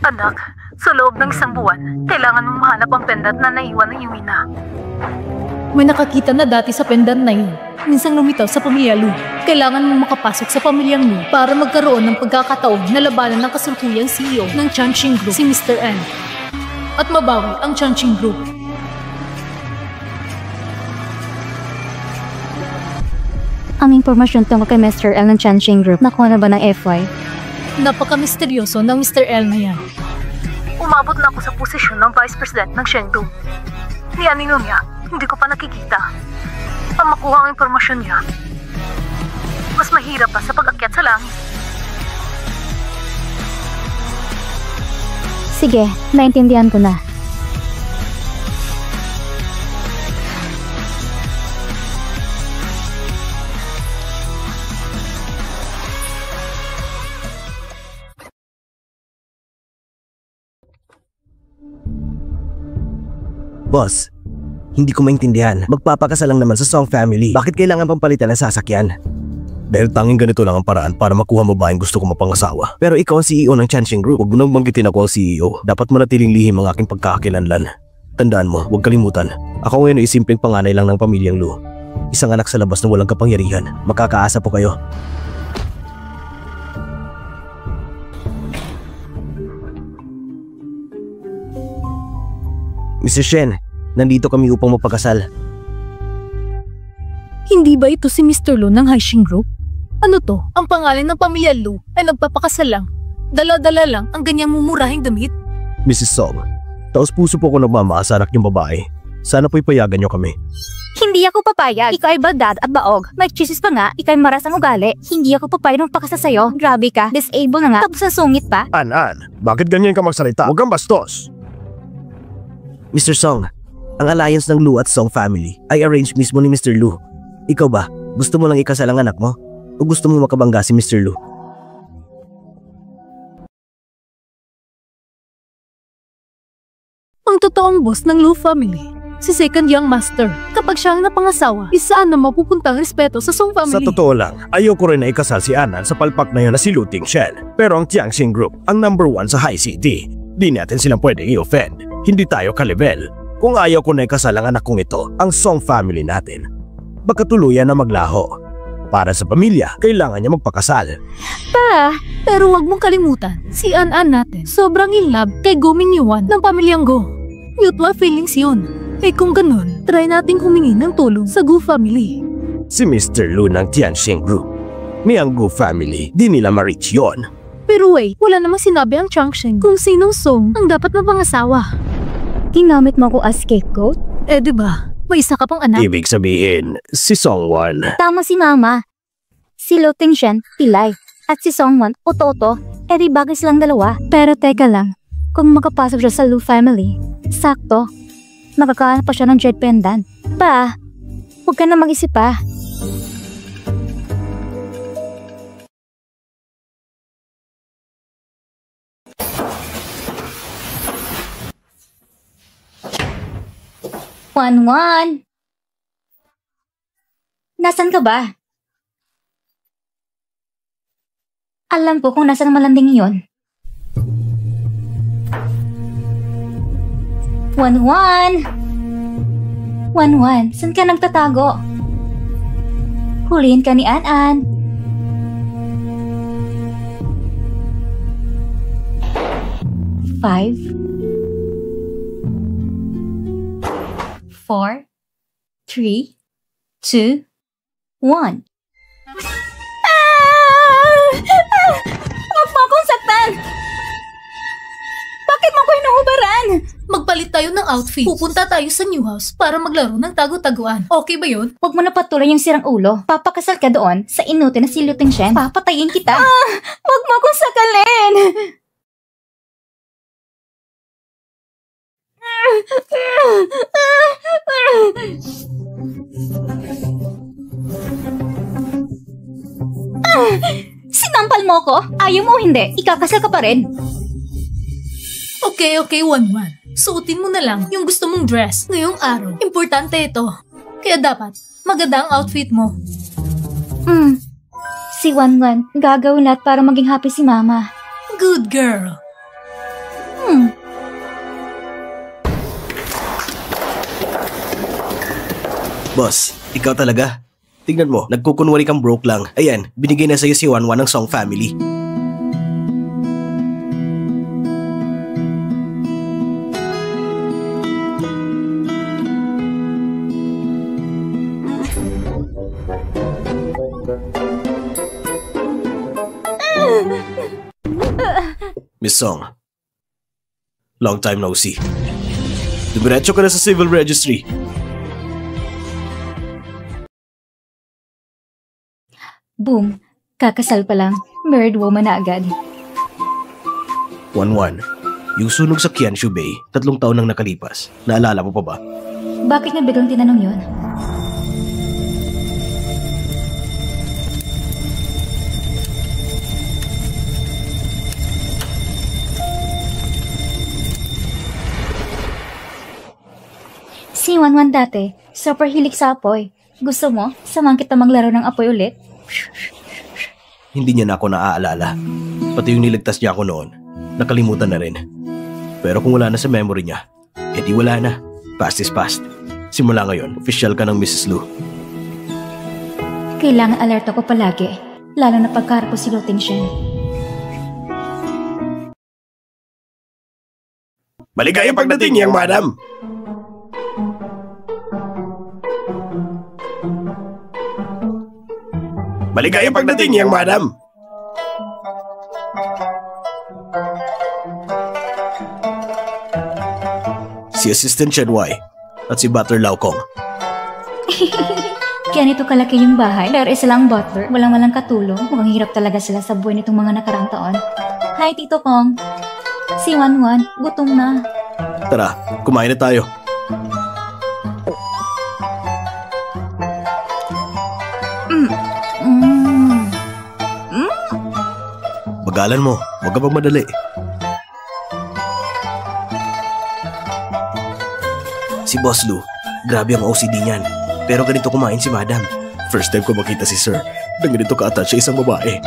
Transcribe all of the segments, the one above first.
Anak, sa loob ng 1 buwan, kailangan mong mahanap ang pendant na naiwan ni Iwina. May nakakita na dati sa pendant na yun. Minsang lumitaw sa pamilya Lu. Kailangan mong makapasok sa pamilyang Lu para magkaroon ng pagkakataon na labanan ng kasalukuyang CEO ng Chanqing Group, si Mr. N. At mabawi ang Chanqing Group. Ang impormasyon tungkol kay Mr. L ng Chanqing Group, nakuha na ba ng FY? Napaka-misteryoso ng Mr. L na yan. Umabot na ako sa posisyon ng Vice President ng Chengdu. Niyanin niya, hindi ko pa nakikita. Ang makuha ang impormasyon niya, mas mahirap pa sa pag-akyat sa langit. Sige, naintindihan ko na. Boss, hindi ko maintindihan. Magpapakasal lang naman sa Song family. Bakit kailangan pang palitan ng sasakyan? Dahil tanging ganito lang ang paraan para makuha mo ba yung gusto ko mapangasawa. Pero ikaw ang CEO ng Chanqing Group. Huwag mo nang banggitin ako ang CEO. Dapat manatiling lihim ang aking pagkakakilanlan. Tandaan mo, huwag kalimutan. Ako ngayon ay simpleng panganay lang ng pamilyang Lu. Isang anak sa labas na walang kapangyarihan. Makakaasa po kayo. Mr. Shen, nandito kami upang magpakasal. Hindi ba ito si Mr. Lu ng Haixing Group? Ano to? Ang pangalan ng pamilya Lu ay nagpapakasal lang. Dala-dala lang ang ganyang mumurahing damit. Mrs. Song, taos puso po ko nagmamahal sa anak niyong babae. Sana po'y payagan niyo kami. Hindi ako papayag. Ikaw ay badad at baog. May chisis pa nga, ikaw ay maras ang ugali. Hindi ako papayag ng pakasa sa'yo. Grabe ka, disable na nga, tapos sa sungit pa. An, bakit ganyan ka magsalita? Huwag kang bastos. Mr. Song, ang alliance ng Lu at Song family ay arranged mismo ni Mr. Lu. Ikaw ba, gusto mo lang ikasal ang anak mo? O gusto mo makabangga si Mr. Lu? Ang totoong boss ng Lu family, si Second Young Master. Kapag siya ang napangasawa, isaan na mapupunta ang respeto sa Song family. Sa totoo lang, ayoko rin na ikasal si Anan sa palpak na yun na si Lu Tingshen. Pero ang Tianxing Group ang #1 sa High City. Di natin silang pwedeng i-offend. Hindi tayo ka-level. Kung ayaw ko na ikasal ang anak kong ito, ang Song family natin, baka tuluyan na maglaho. Para sa pamilya, kailangan niya magpakasal. Pa, pero wag mong kalimutan, si An-An natin, sobrang in love kay Go Mingyuan ng pamilyang Go. Mutual feelings yun. Eh kung ganun, try nating humingi ng tulong sa Gu family. Si Mr. Lu ng Tianxing Group. May ang Gu family, di nila ma-reach yun. Pero wait, wala namang sinabi ang Chanqing kung sinong Song ang dapat mapangasawa. Ginamit mo ako as scapegoat? Eh diba, may isa ka pang anak. Ibig sabihin, si Songwon. Tama si Mama. Si Lu Tingshen, Pilay. At si Songwon, Ototo. Eh di bagay silang dalawa. Pero teka lang, kung makapasok siya sa Lu family, sakto, makakahanap pa siya ng jade pendant. Pa, huwag ka na mag-isip pa. Wan, nasan ka ba? Alam ko kung nasan ang malanding iyon. Wan, saan ka nagtatago? Huliin ka ni An-An. Five, 4, 3, 2, 1. Huwag mo akong saktan! Bakit mo ko hinuhubaran? Magpalit tayo ng outfit. Pupunta tayo sa new house para maglaro ng tago-taguan. Okay ba yun? Huwag mo na patuloy yung sirang ulo. Papakasal ka doon sa inuti na si Lu Tingshen. Papatayin kita. Huwag mo akong sakalin! Sinampal mo ko? Ayaw mo hindi? Ikakasal ka pa rin? Okay, Wan. Suotin mo na lang yung gusto mong dress ngayong araw. Importante ito. Kaya dapat maganda ang outfit mo. Si Wan gagawin lahat para maging happy si Mama. Good girl. Boss, ikaw talaga? Tingnan mo, nagkukunwari kang broke lang. Ayan, binigay na sa'yo si Wanwan ng Song Family. Miss Song, long time no see. Dumiretso ka na sa civil registry. Boom, kakasal pa lang. Married woman na agad. Wanwan, yung sunog sa Qianshu Bay, 3 taon nang nakalipas. Naalala mo pa ba? Bakit nga biglang tinanong yun? Si Wanwan dati, super hilig sa apoy. Gusto mo, samahan kita maglaro ng apoy ulit? Hindi niya na ako naaalala. Pati yung niligtas niya ako noon, nakalimutan na rin. Pero kung wala na sa memory niya, edi wala na. Past is past. Simula ngayon, official ka ng Mrs. Lu. Kailangan alerto ko palagi, lalo na pagkaharap ko si Lu Tingshen. Maligayang pagdating niyang madam! Maligayang pagdating niyang madam! Si Assistant Chen Wai at si Butler Lau Kong. Kaya nito kalaki yung bahay, pero isa lang butler, walang katulong. Mukhang hirap talaga sila sa buhay nitong mga nakarang taon. Hi, Tito Kong. Si Wanwan, gutom na. Tara, kumain na tayo. Bagalan mo, huwag ka magmadali. Si Boss Lu, grabe ang OCD niyan. Pero ganito kumain si Madam. First time ko makita si Sir na ganito ka-attach sa isang babae.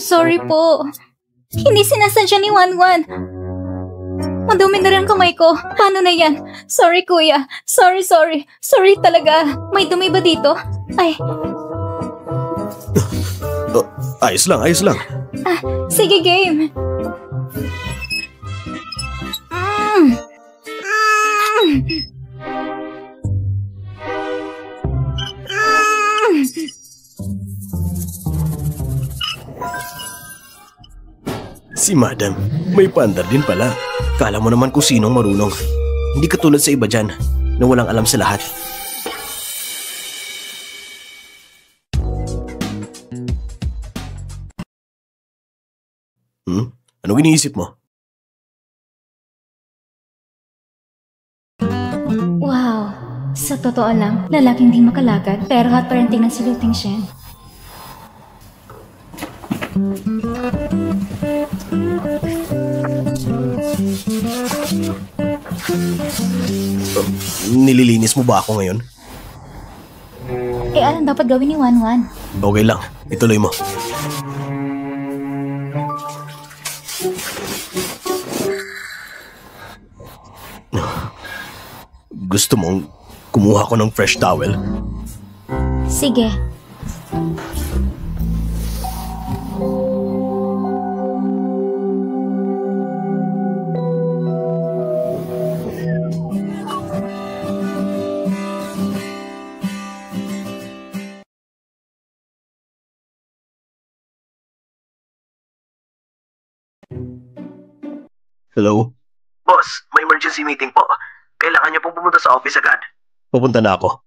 Sorry po. Hindi sinasadya ni Wanwan. Madumi na rin ang kamay ko. Paano na yan? Sorry, kuya. Sorry. Sorry talaga. May dumi ba dito? Ay, Ayos lang. sige, game. Si Madam, may pandar din pala. Kala mo naman kung sinong marunong. Hindi katulad sa iba dyan, na walang alam sa lahat. Anong iniisip mo? Wow. Sa totoo lang, lalaking di makalagad, pero hot pa rin tingnan si Lu Tingshen. Nililinis mo ba ako ngayon? Eh, anong dapat gawin ni Wanwan? Okay lang, ituloy mo. Gusto mong kumuha ko ng fresh towel? Sige. Hello? Boss, may emergency meeting po. Kailangan niyo pong pumunta sa office agad. Pupunta na ako.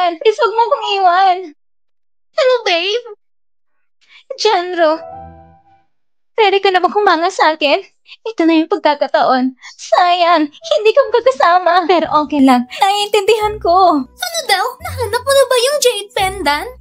iwan. Please, huwag mo akong iwan. Hello, babe? Janro, ready ka na ba kumanga sa akin? Ito na yung pagkakataon. Sayang, hindi ka magkakasama. Pero okay lang, naiintindihan ko. Ano daw? Nahanap mo na ba yung jade pendant?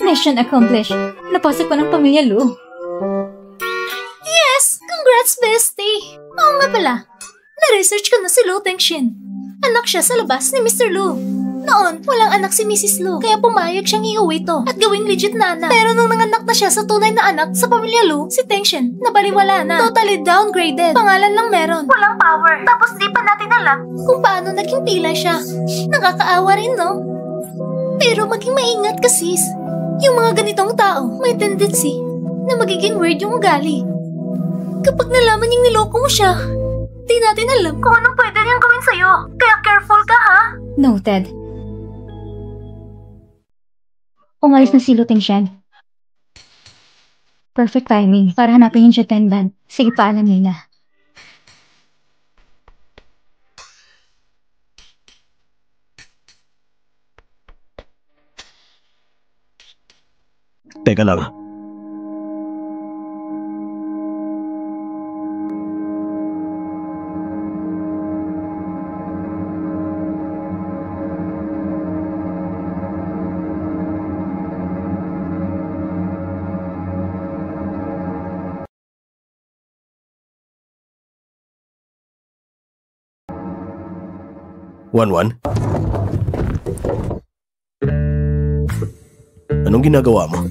Mission accomplished. Napasok ko ng pamilya Lu. Yes! Congrats, bestie! Oo nga pala. Na-research ko na si Lu Tengshin. Anak siya sa labas ni Mr. Lu. Noon, walang anak si Mrs. Lu, kaya pumayag siyang iuwi to at gawing legit na anak. Pero nung nanganak na siya sa tunay na anak sa pamilya Lu, si Tengshin, nabaliwala na. Totally downgraded. Pangalan lang meron. Walang power. Tapos di pa natin alam. Kung paano naging pilay siya. Nakakaawa rin, no? Pero maging maingat ka, sis. Yung mga ganitong tao, may tendency na magiging weird yung ugali. Kapag nalaman yung niloko mo siya, di natin alam Kung anong pwede niyang gawin sa'yo. Kaya careful ka, ha? Noted. Umalis na si Lu Tengshin. Perfect timing para hanapin yung jade pendant. Sige, paalam nila. Teka lang. Wanwan? Anong ginagawa mo?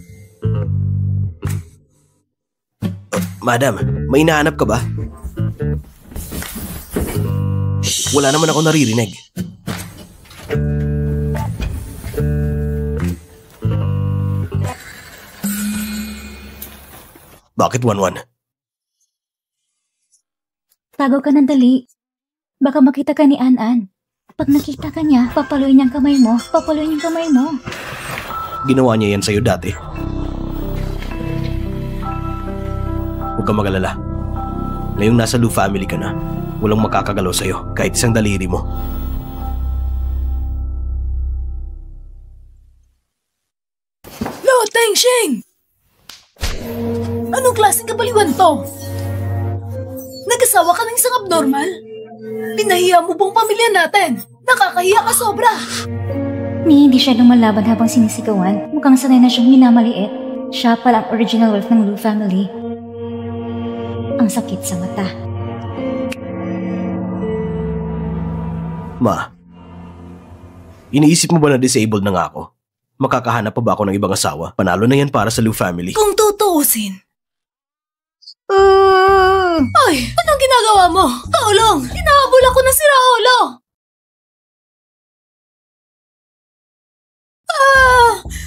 Madam, may hinahanap ka ba? Wala naman ako naririnig. Bakit, Wanwan? Tago ka ng dali. Baka makita ka ni An-An. Pag nakita ka niya, papaluin niyang kamay mo. Papaluin yung kamay mo. Ginawa niya yan sa'yo dati. Huwag kang mag-alala. Ngayong nasa Lu family ka na, walang makakagalaw sa'yo kahit isang daliri mo. Lu Tengshin! Anong klaseng kabaliwan to? Nag-asawa ka ng isang abnormal? Pinahiya mo bang pamilya natin? Nakakahiya ka sobra! Ni hindi siya lumalaban habang sinisigawan. Mukhang sanay na siyang minamaliit. Siya pala ang original wife ng Lu family. Ang sakit sa mata. Ma, iniisip mo ba na disabled na nga ako? Makakahanap pa ba ako ng ibang asawa? Panalo na yan para sa Lu family. Kung tutuusin. Ay, anong ginagawa mo? Tulong! Hinahabol ako ng si Raolo!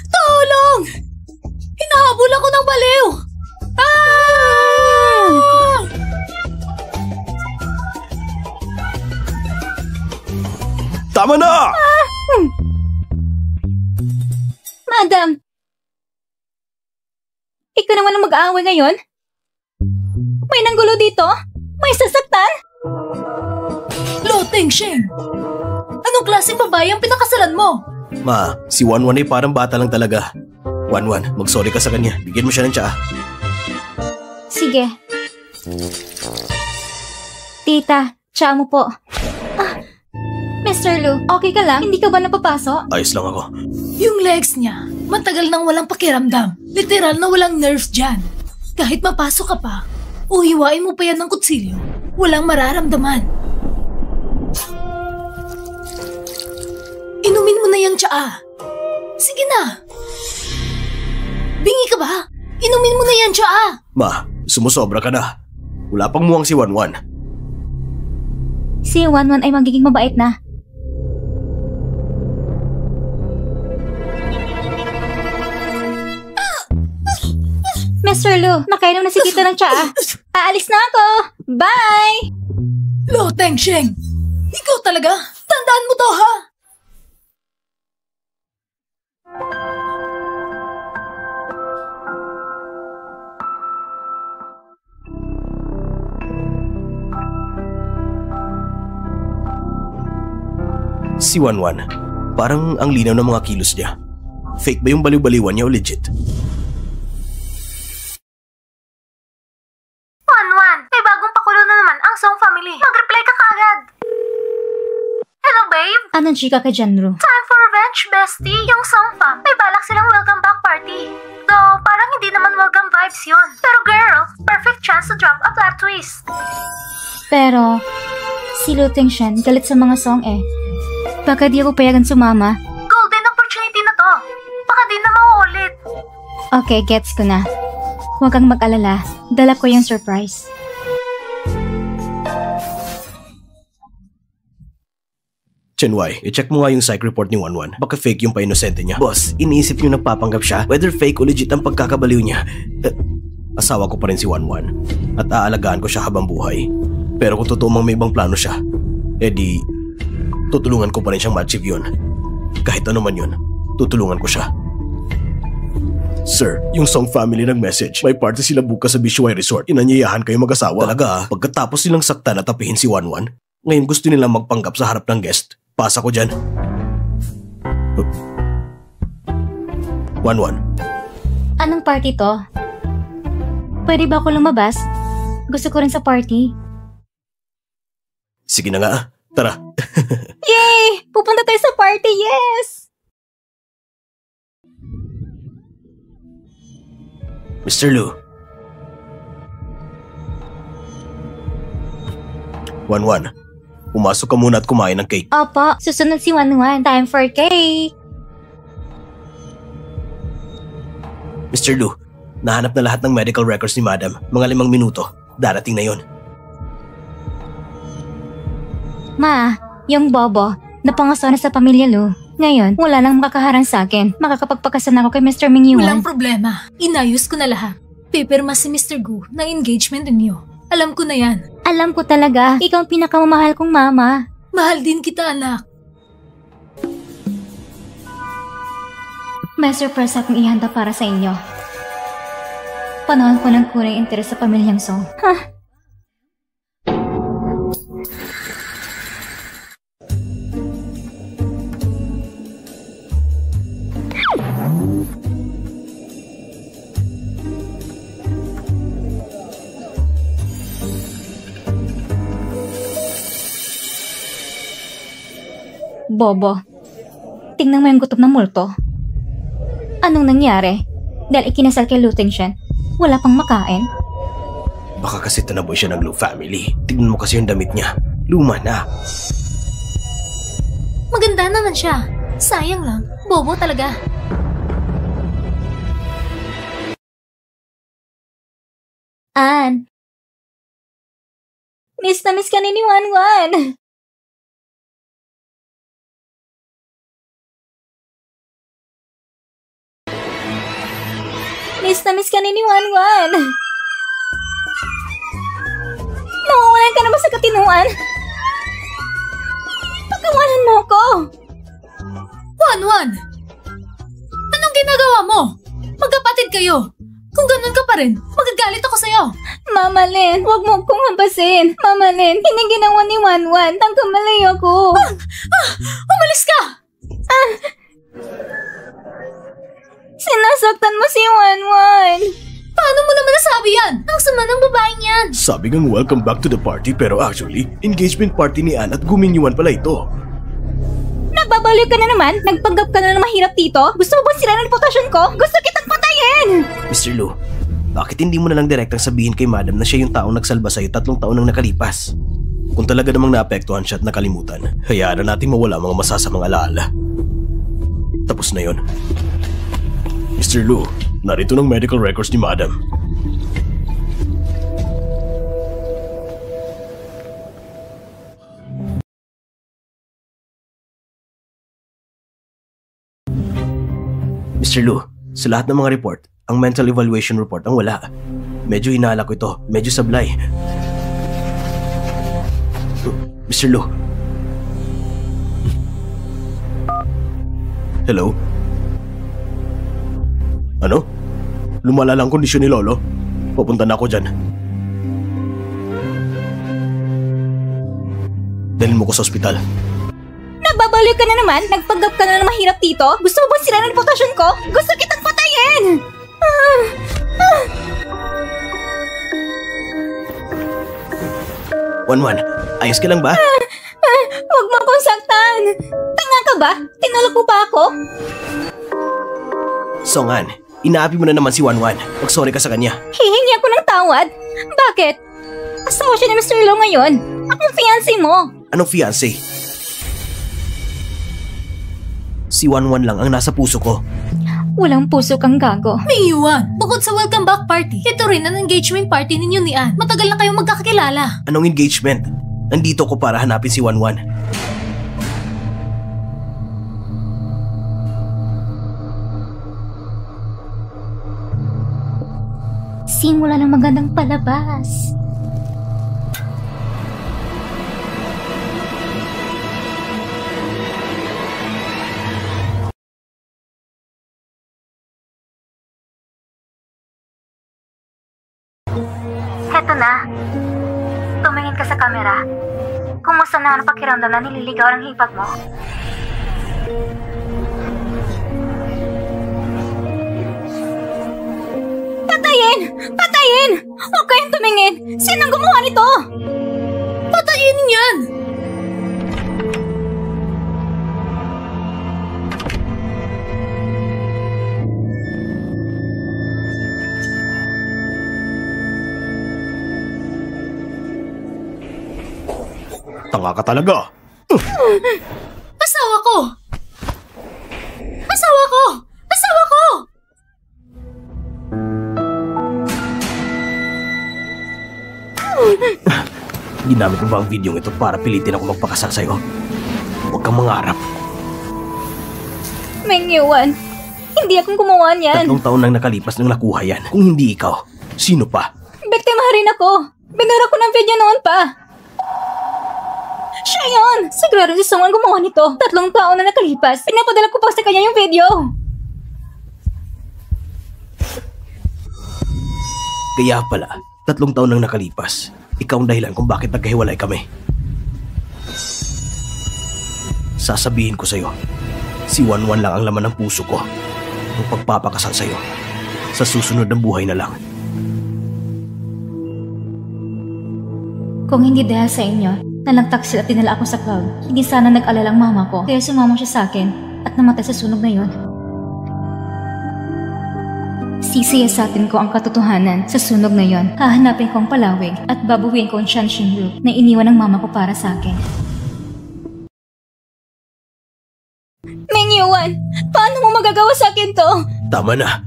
Tulong! Hinahabol ako ng baliw! Tama na! Madam! Ikaw naman ang mag-aaway ngayon? May nanggulo dito? May sasaktan? Lu Tengshin! Anong klaseng babae ang pinakasalan mo? Ma, si Wanwan ay parang bata lang talaga. Wanwan, mag-sorry ka sa kanya. Bigyan mo siya ng tsaa. Sige. Tita, tsaa mo po. Mr. Lu, okay ka lang? Hindi ka ba napapaso? Ayos lang ako. Yung legs niya, matagal nang walang pakiramdam. Literal na walang nerves dyan. Kahit mapasok ka pa, uhiwain mo pa yan ng kutsilyo, walang mararamdaman. Inumin mo na yung tsaa. Sige na. Bingi ka ba? Inumin mo na yan tsaa. Ma, sumusobra ka na. Wala pang muwang si Wanwan. Si Wanwan ay magiging mabait na. Mr. Lu, nakainom na si Tito ng tsaa. Aalis na ako. Bye! Lu Tengshin, ikaw talaga. Tandaan mo to, ha? Si Wanwan, parang ang linaw ng mga kilos niya. Fake ba yung baliw-baliwan niya o legit? Wanwan, may bagong pakulo na naman ang Song family. Mag-reply ka kaagad. Hello, babe. Anong chika ka dyan, Ru? Time for revenge, bestie. Yung Song fam, may balak silang welcome back party. Though, parang hindi naman welcome vibes yun. Pero girl, perfect chance to drop a plot twist. Pero, si Lu Tingshan galit sa mga Song eh. Baka di ako payagan sumama. Golden opportunity na to. Baka di na mauulit. Okay, gets ko na. Huwag kang mag-alala. Dala ko yung surprise. Chenwai, i-check mo nga yung psych report ni Wanwan. Baka fake yung pa-inosente niya. Boss, iniisip niyo nagpapanggap siya whether fake o legit ang pagkakabaliw niya. Asawa ko pa rin si Wanwan at aalagaan ko siya habang buhay. Pero kung totoo mang may ibang plano siya, edi tutulungan ko pa rin siyang ma-achieve yun. Kahit ano man yun, tutulungan ko siya. Sir, yung Song family nag-message. May party sila bukas sa Bishuay Resort. Inanyayahan kayo mag-asawa. Talaga, pagkatapos silang saktan at tapihin si Wanwan, ngayon gusto nilang magpanggap sa harap ng guest. Pasa ko dyan. Wanwan. Anong party to? Pwede ba ako lumabas? Gusto ko rin sa party. Sige na nga. Tara. Yay! Pupunta tayo sa party, yes! Mr. Lu. Wanwan, pumasok ka muna at kumain ng cake. Opo, susunod si Wanwan. Time for cake! Mr. Lu, nahanap na lahat ng medical records ni Madam. Mga 5 minuto. Darating na yon. Ma, yung bobo, napangaso na sa pamilya Lu. Ngayon, wala nang makakaharang sa akin. Makakapagpakasan ako kay Mr. Ming Yuan. Walang problema. Inayos ko na lahat. Pipirma si Mr. Gu ng engagement ninyo. Alam ko na yan. Alam ko talaga, ikaw ang pinakamamahal kong mama. Mahal din kita, anak. May surprise akong ihanda para sa inyo. Panahon ko ng kunay interes sa pamilyang Song. Bobo, tingnan mo yung gutom ng multo. Anong nangyari? Dahil ikinasal kay Lu Tingshan, wala pang makain? Baka kasi tanaboy siya ng Lu family. Tignan mo kasi yung damit niya. Luma na. Maganda naman siya. Sayang lang. Bobo talaga. Ann, miss na miss ka ni Wanwan. Miss na miss ka ni Wanwan. Mawawalan ka naman sa katinuan. Pagkawalan mo ko. Wanwan! Anong ginagawa mo? Magkapatid kayo. Kung ganun ka pa rin, magagalit ako sa'yo. Mama Lin, huwag mo kong habasin. Mama Lin, hindi ginawa ni Wanwan. Tangkamalay ako. Umalis ka! Sinasaktan mo si Wanwan. Paano mo naman nasabi yan? Ang sama ng babaeng yan. Sabi ngang welcome back to the party pero actually, engagement party ni Ann at Gumingyuan pala ito. Nagbabaliw ka na naman? Nagpanggap ka na ng mahirap dito? Gusto mo ba sila ng reputasyon ko? Gusto kitang patayin! Mr. Lu, bakit hindi mo na lang direktang sabihin kay Madam na siya yung taong nagsalba sa'yo 3 taon nang nakalipas? Kung talaga namang naapektuhan siya at nakalimutan, hayaan na natin mawala mga masasamang alaala. Tapos na yon. Mr. Lu, narito ng medical records ni Madam. Mr. Lu, sa lahat ng mga report, ang mental evaluation report ang wala. Medyo hinala ko ito, medyo sablay. Mr. Lu, Hello? Ano? Lumala lang kondisyon ni Lolo? Papunta na ako dyan. Dalhin mo ko sa ospital. Nagbabaliw ka na naman? Nagpanggap ka na mahirap dito? Gusto mo bang sila ng reputasyon ko? Gusto kitang patayin! Wanwan, ayos ka lang ba? Huwag mo akong saktan! Tanga ka ba? Tinulog mo pa ako? Songan, inaapi mo na naman si Wanwan. Mag-sorry ka sa kanya. Hihingi ako ng tawad? Bakit? Asawa siya ni Mr. Lo ngayon. Akong fiancé mo. Anong fiancé? Si Wanwan lang ang nasa puso ko. Walang puso kang gago. May Yuan, bukod sa welcome back party, ito rin ang engagement party ninyo ni Ann. Matagal na kayong magkakakilala. Anong engagement? Nandito ko para hanapin si Wanwan. Simula ng magandang palabas. Heto na. Tumingin ka sa kamera. Kumusta na ang pakiramdam na nililigaw ang hipag mo? Patayin! Patayin! Huwag kayong tumingin! Sinong gumawa nito? Patayin yan! Tanga ka talaga. Asawa ko! Asawa ko! Asawa ko! Ginamit mo ba ang video ito para pilitin ako magpakasal sa'yo? Huwag kang mangarap. Meng Yuan, hindi akong gumawa niyan. 3 taon nang nakalipas nang nakuha yan. Kung hindi ikaw, sino pa? Biktima rin ako. Binura ko ng video noon pa. Siya yun! Sigurado si Song ang gumawa nito. 3 taon na nakalipas. Pinapadala ko pa sa kanya yung video. Kaya pala, 3 taon nang nakalipas. Ikaw ang dahilan kung bakit nagkahiwalay kami. Sasabihin ko sa'yo, si Wanwan lang ang laman ng puso ko. Ang pagpapakasal sa'yo. Sa susunod ng buhay na lang. Kung hindi dahil sa inyo, nalagtaksil at dinala ako sa club, hindi sana nag-alala ang mama ko. Kaya sumama siya sa akin at namatay sa sunog na yon. Sisiyasatin ko ang katotohanan sa sunog na yon. Hahanapin ko ang palawig at babuhin ko ang Chanshin Group na iniwan ng mama ko para sa akin. Meng Yuan, paano mo magagawa sa akin to? Tama na.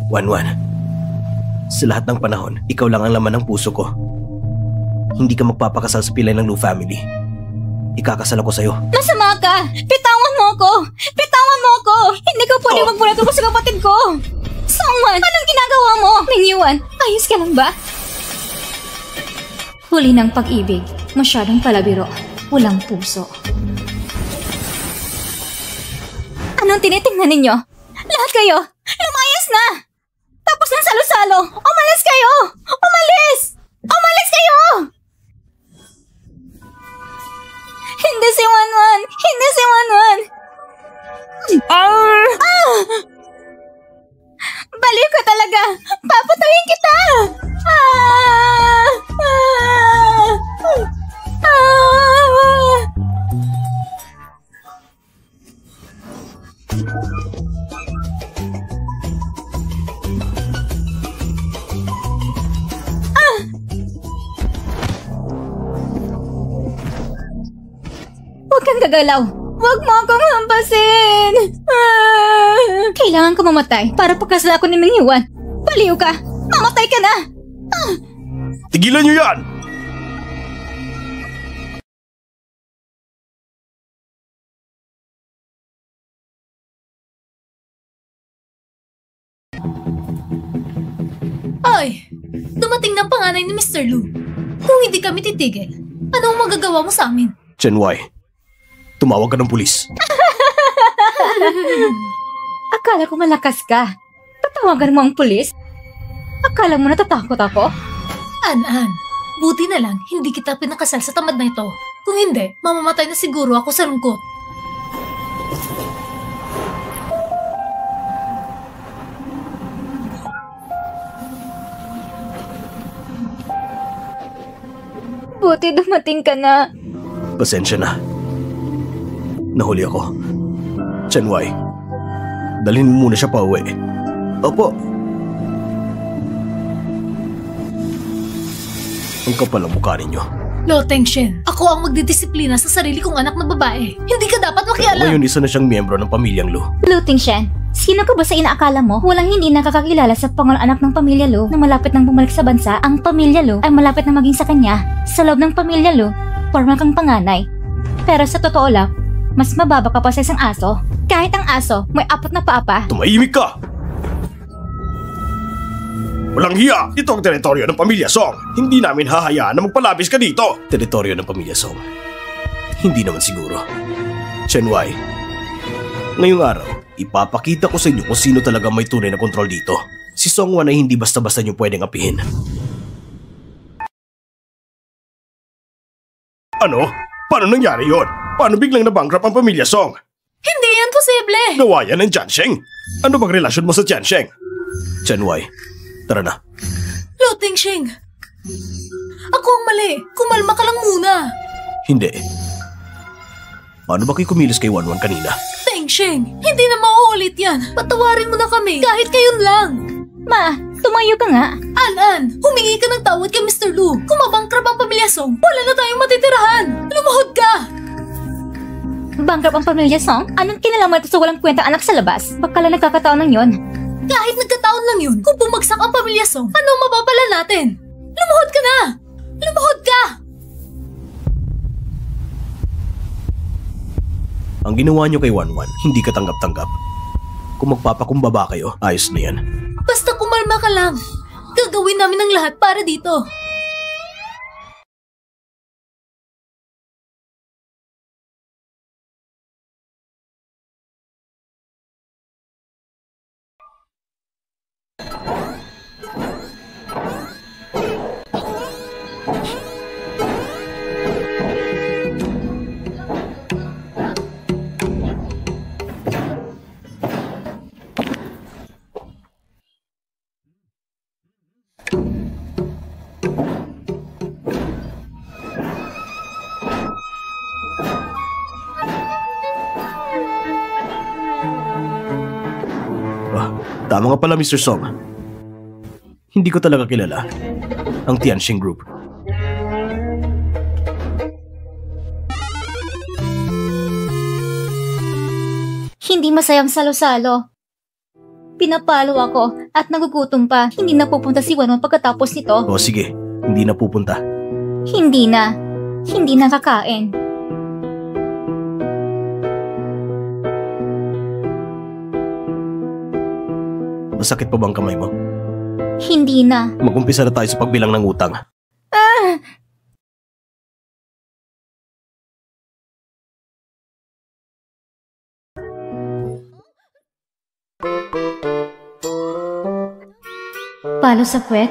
Wanwan, sa lahat ng panahon, ikaw lang ang laman ng puso ko. Hindi ka magpapakasal sa pilay ng Lu family. Ikakasal ako sa'yo. Masama ka! Pitawan mo ako! Pitawan mo ako! Hindi ka pwede magbulat ako sa kapatid ko! Songwan, anong ginagawa mo? Meng Yuan, ayos ka lang ba? Huli ng pag-ibig, masyadong palabiro, walang puso. Anong tinitingnan ninyo? Lahat kayo, lumayas na! Tapos ng salo-salo, umalis kayo! Umalis! Umalis kayo! Hindi si Wanwan! Hindi si Wanwan! Baliw ka talaga! Papatayin kita! Huwag kang gagalaw! Huwag mo akong hampasin! Kailangan ka mamatay para pagkasal ako ni Meng Yuan. Baliw ka! Mamatay ka na! Tigilan niyo yan! Ay, dumating na ang panganay ni Mr. Lu. Kung hindi kami titigil, anong magagawa mo sa amin? Chen Wai, tumawag ka ng pulis. Akala ko malakas ka. Tatawagan mo ang pulis? Akala mo natatakot ako? An, buti na lang hindi kita pinakasal sa tamad na ito. Kung hindi, mamamatay na siguro ako sa lungkot. Buti dumating ka na. Pasensya na. Nahuli ako. Chenwai, dalhin mo muna siya pa uwi. Opo. Ang kapal ang mukha ninyo. Lo Tengshen, ako ang magdidisiplina sa sarili kong anak na babae. Hindi ka dapat makialam. Ngayon isa na siyang miyembro ng pamilyang Lu. Lu Tingshen, sino ka ba sa inaakala mo? Walang hindi nakakakilala sa pangalan-anak ng pamilya Lu na malapit nang bumalik sa bansa. Ang pamilya Lu ay malapit na maging sa kanya. Sa loob ng pamilya Lu, formal kang panganay. Pero sa totoo lang, mas mababa ka pa sa isang aso. Kahit ang aso, may 4 na paa pa. Tumahimik ka! Walang hiya! Ito ang teritoryo ng Pamilya Song. Hindi namin hahayaan na magpalabis ka dito. Teritoryo ng Pamilya Song? Hindi naman siguro. Chenwai, ngayong araw, ipapakita ko sa inyo kung sino talaga may tunay na kontrol dito. Si Songwan ay hindi basta-basta niyo pwedeng apihin. Ano? Paano nangyari yon? Paano biglang nabankrupt ang Pamilya Song? Hindi yan posible! Gawa yan ng Jiansheng. Ano bang relasyon mo sa Jiansheng? Chenwai, tara na. Lo Tengshen, ako ang mali. Kumalma ka lang muna. Hindi. Paano ba kayo kumilos kay Wanwan kanina? Tengshen, hindi na mauulit yan. Patawarin mo na kami kahit kayon lang. Ma, tumayo ka nga. An, humingi ka ng tawad kay Mr. Lu. Kung mabangkrap ang Pamilya Song, wala na tayong matitirahan. Lumuhod ka! Bankrupt ang pamilya Song? Anong kinalaman ko sa walang kwentang anak sa labas? Baka lang nagkakataon lang yon. Kahit nagkataon lang yun, kung bumagsak ang Pamilya Song, ano mapapala natin? Lumuhod ka na! Lumuhod ka! Ang ginawa niyo kay Wanwan, hindi katanggap-tanggap. Kung magpapakumbaba kayo, ayos na yan. Basta kumalma ka lang. Gagawin namin ang lahat para dito. Tama nga pala, Mr. Song. Hindi ko talaga kilala ang Tianxing Group. Hindi masayang salo-salo. Pinapalo ako at nagugutom pa. Hindi na pupunta si Wanwan pagkatapos nito. O sige, hindi na pupunta. Hindi na. Hindi na kakain. Masakit pa bang kamay mo? Hindi na. Mag-umpisa na tayo sa pagbilang ng utang. Palo sa puwet?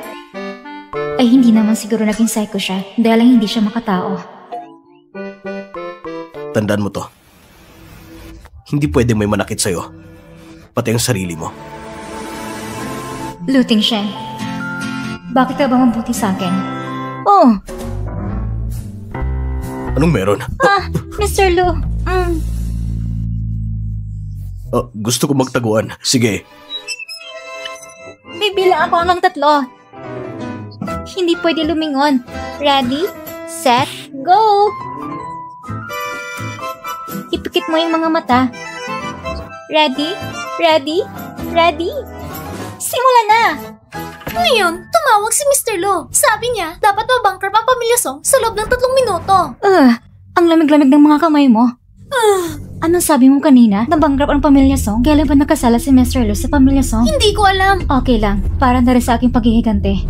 Ay hindi naman siguro naging psycho siya dahil lang hindi siya makatao. Tandaan mo to. Hindi pwedeng may manakit sa'yo. Pati ang sarili mo. Lu Tingshen, bakit ka ba mabuti sa akin? Oh! Anong meron? Mr. Lu, Gusto ko magtaguan. Sige. bibilang ako hanggang 3. Hindi pwede lumingon. Ready, set, go! Ipikit mo yung mga mata. Ready, ready, ready. Simula na! Ngayon, tumawag si Mr. Lo. Sabi niya, dapat mabankrupt ang Pamilya Song sa loob ng 3 minuto. Ang lamig-lamig ng mga kamay mo. Anong sabi mo kanina? Nabankrupt ang Pamilya Song? Kailan ba nakasala si Mr. Lo sa Pamilya Song? Hindi ko alam. Okay lang, para na rin sa aking paghihigante.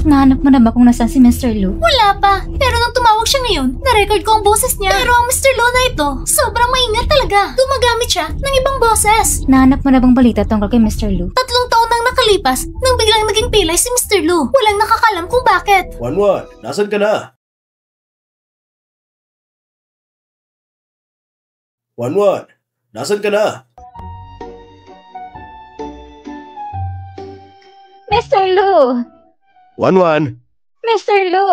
Nahanap mo na ba kung nasaan si Mr. Lu? Wala pa. Pero nung tumawag siya ngayon, na-record ko ang boses niya. Pero ang Mr. Lu na ito, sobrang maingat talaga. Gumagamit siya ng ibang boses. Nahanap mo na bang balita tungkol kay Mr. Lu? 3 taon nang nakalipas nang biglang naging pilay si Mr. Lu. Walang nakakalam kung bakit. Wanwan, nasan ka na? Wanwan, nasan ka na? Mr. Lu! Wanwan, Mr. Lu!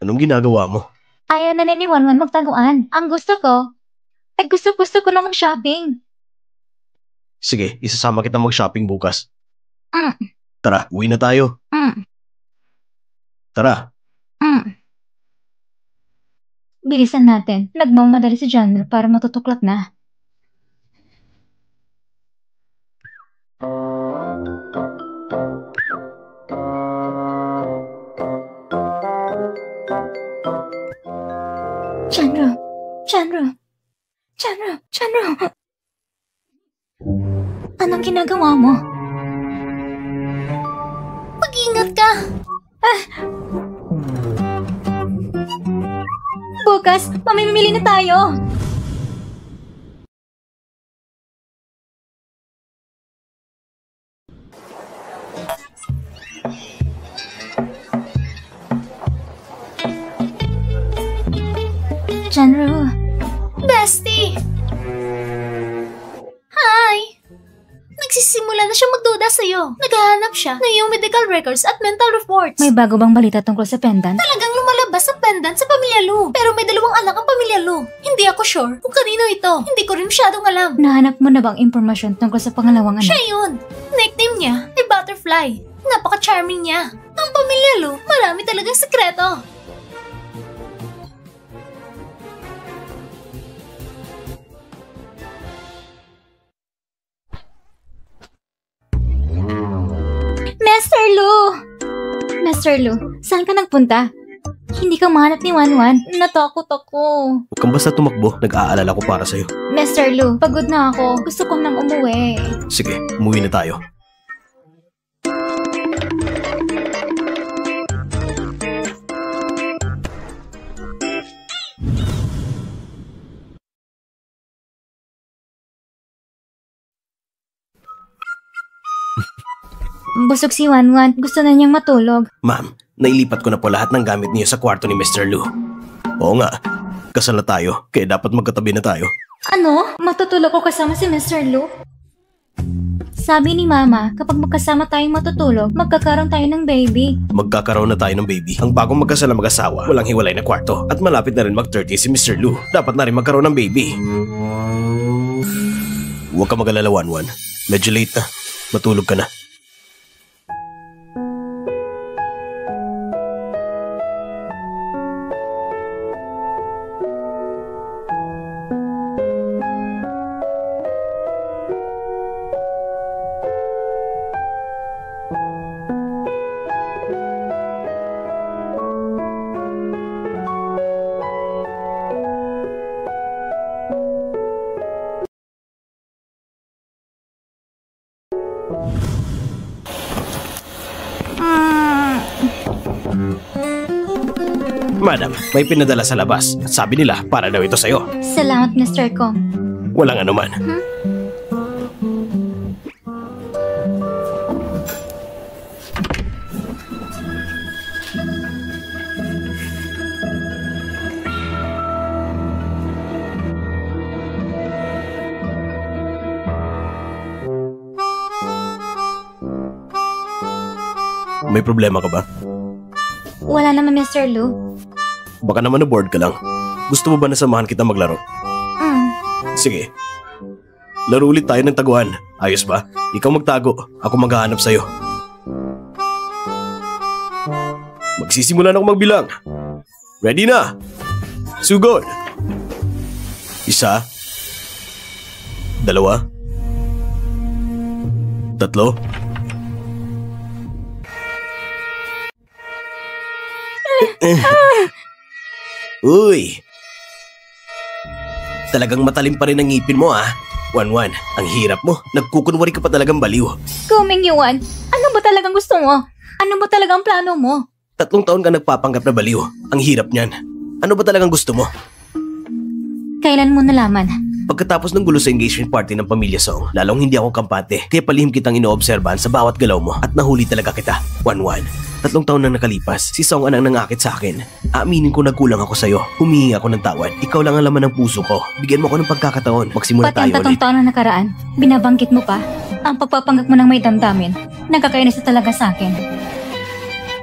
anong ginagawa mo? Ayaw na ni Wanwan magtaguan. Ang gusto ko, ay gusto ko na mag-shopping. Sige, isasama kita mag-shopping bukas. Mm. Tara, uwi na tayo. Tara. Bilisan natin. Nagmamadali si John para matutuklat na. Chanro. Anong ginagawa mo? Mag-ingat ka. Bukas, mamimili na tayo. Chanro. Bestie! Hi! Nagsisimula na siya magduda sa'yo. Naghahanap siya ng iyong medical records at mental reports. May bago bang balita tungkol sa pendant? Talagang lumalabas sa pendant sa pamilya Lu. Pero may 2 anak ang pamilya Lu. Hindi ako sure kung kanino ito. Hindi ko rin masyadong alam. Nahanap mo na bang impormasyon tungkol sa pangalawang anak? Siya yun. Nickname niya ay Butterfly. Napaka-charming niya. Ang pamilya Lu, marami talagang sekreto. Mr. Lu, saan ka nagpunta? Hindi ka mahanap ni Wanwan. Natakot ako. Huwag kang basta tumakbo, nag-aalala ko para sa'yo. Mr. Lu, pagod na ako. Gusto ko nang umuwi. Sige, umuwi na tayo. Busog si Wanwan. Gusto na niyang matulog. Ma'am, nailipat ko na po lahat ng gamit niyo sa kwarto ni Mr. Lu. Oo nga, kasal na tayo, kaya dapat magkatabi na tayo. Ano? Matutulog ko kasama si Mr. Lu? Sabi ni Mama, kapag magkasama tayong matutulog, magkakaroon tayo ng baby. Magkakaroon na tayo ng baby. Ang bagong magkasal na mag-asawa, walang hiwalay na kwarto. At malapit na rin mag-30 si Mr. Lu. Dapat na rin magkaroon ng baby. Huwag ka mag-alala, Wanwan. Medyo late na. Matulog ka na. Madam, may pinadala sa labas. Sabi nila, para daw ito sa'yo. Salamat, Mr. Kong. Walang anuman. May problema ka ba? Wala naman, Mr. Lu. Baka naman na-bored ka lang. Gusto mo ba na samahan kita maglaro? Sige. Laro ulit tayo ng taguan. Ayos ba? Ikaw magtago. Ako maghahanap sa'yo. Magsisimula na ako magbilang. Ready na? Sugod. 1, 2, 3, Uy! Talagang matalim pa rin ang ngipin mo, ah. Wanwan, ang hirap mo. Nagkukunwari ka pa talagang baliw. Kuming Yuan, ano ba talagang gusto mo? Ano ba talagang plano mo? 3 taon ka nagpapanggap na baliw. Ang hirap niyan. Ano ba talagang gusto mo? Kailan mo nalaman? Pagkatapos ng gulo sa engagement party ng Pamilya Song, lalong hindi ako kampante, kaya palihim kitang inoobserbahan sa bawat galaw mo at nahuli talaga kita. 1-1. 3 taon nang nakalipas, si Song ang nangakit sa akin. Aaminin ko nagkulang ako sa'yo. Humihingi ako ng tawad. Ikaw lang ang laman ng puso ko. Bigyan mo ako ng pagkakataon. Magsimula Pati tayo ang 3 ulit. taon na nakaraan, binabanggit mo pa. Ang pagpapanggap mo ng may damdamin, nagkakainis na talaga sa akin.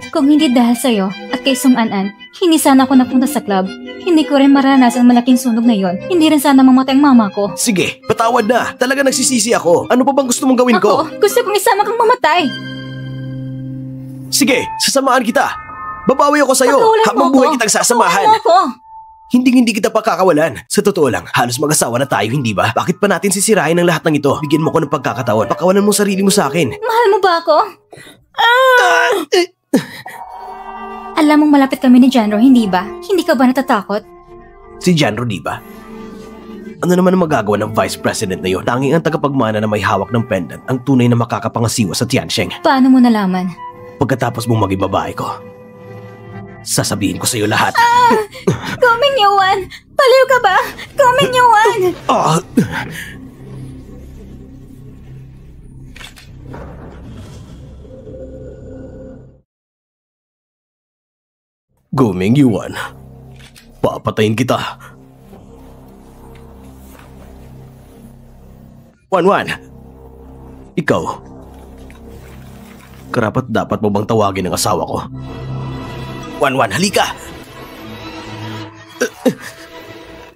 Kung hindi dahil sa'yo at kay Song An-an, hindi sana ako napunta sa club. Hindi ko rin maranasan malaking sunog na yon. Hindi rin sana mamatay ang mama ko. Sige, patawad na. Talaga nagsisisi ako. Ano pa bang gusto mong gawin ko? Gusto kong isama kang mamatay. Sige, sasamahan kita. Babawi ako sa'yo. Pakawalan mo Habang ako. buhay kitang sasamahan. Pakawalan mo ako. Hindi kita pakakawalan. Sa totoo lang, halos mag-asawa na tayo, hindi ba? Bakit pa natin sisirain ang lahat ng ito? Bigyan mo ko ng pagkakataon. Pakawalan mo sarili mo sa akin. Mahal mo ba ako? Alam mong malapit kami ni Janro, hindi ba? Hindi ka ba natatakot? Si Janro, di ba? Ano naman ang magagawa ng vice president na yon? Tanging ang tagapagmana na may hawak ng pendant ang tunay na makakapangasiwa sa Tiansheng. Paano mo nalaman? Pagkatapos mong maging babae ko, sasabihin ko sa'yo lahat. Goming Yuan! Paliw ka ba? Goming Yuan! Ah! Guming Yuan, papatayin kita. 1-1. Ikaw, karapat dapat mo bang tawagin ang asawa ko? 1-1, halika!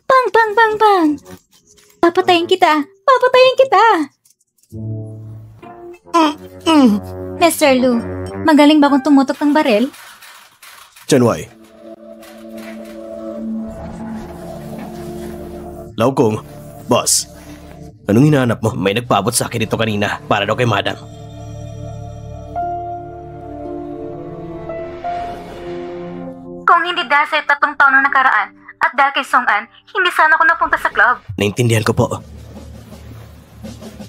Pang, pang, pang, pang! Papatayin kita! Papatayin kita! Mr. Lu, magaling ba akong tumutok ng barel? Chanwai. Laukong, boss. Anong hinahanap mo? May nagpaabot sa akin ito kanina para daw kay madam. Kung hindi dahil sa 3 taon na nakaraan at dahil kay Song An, hindi sana ako napunta sa club. Naintindihan ko po.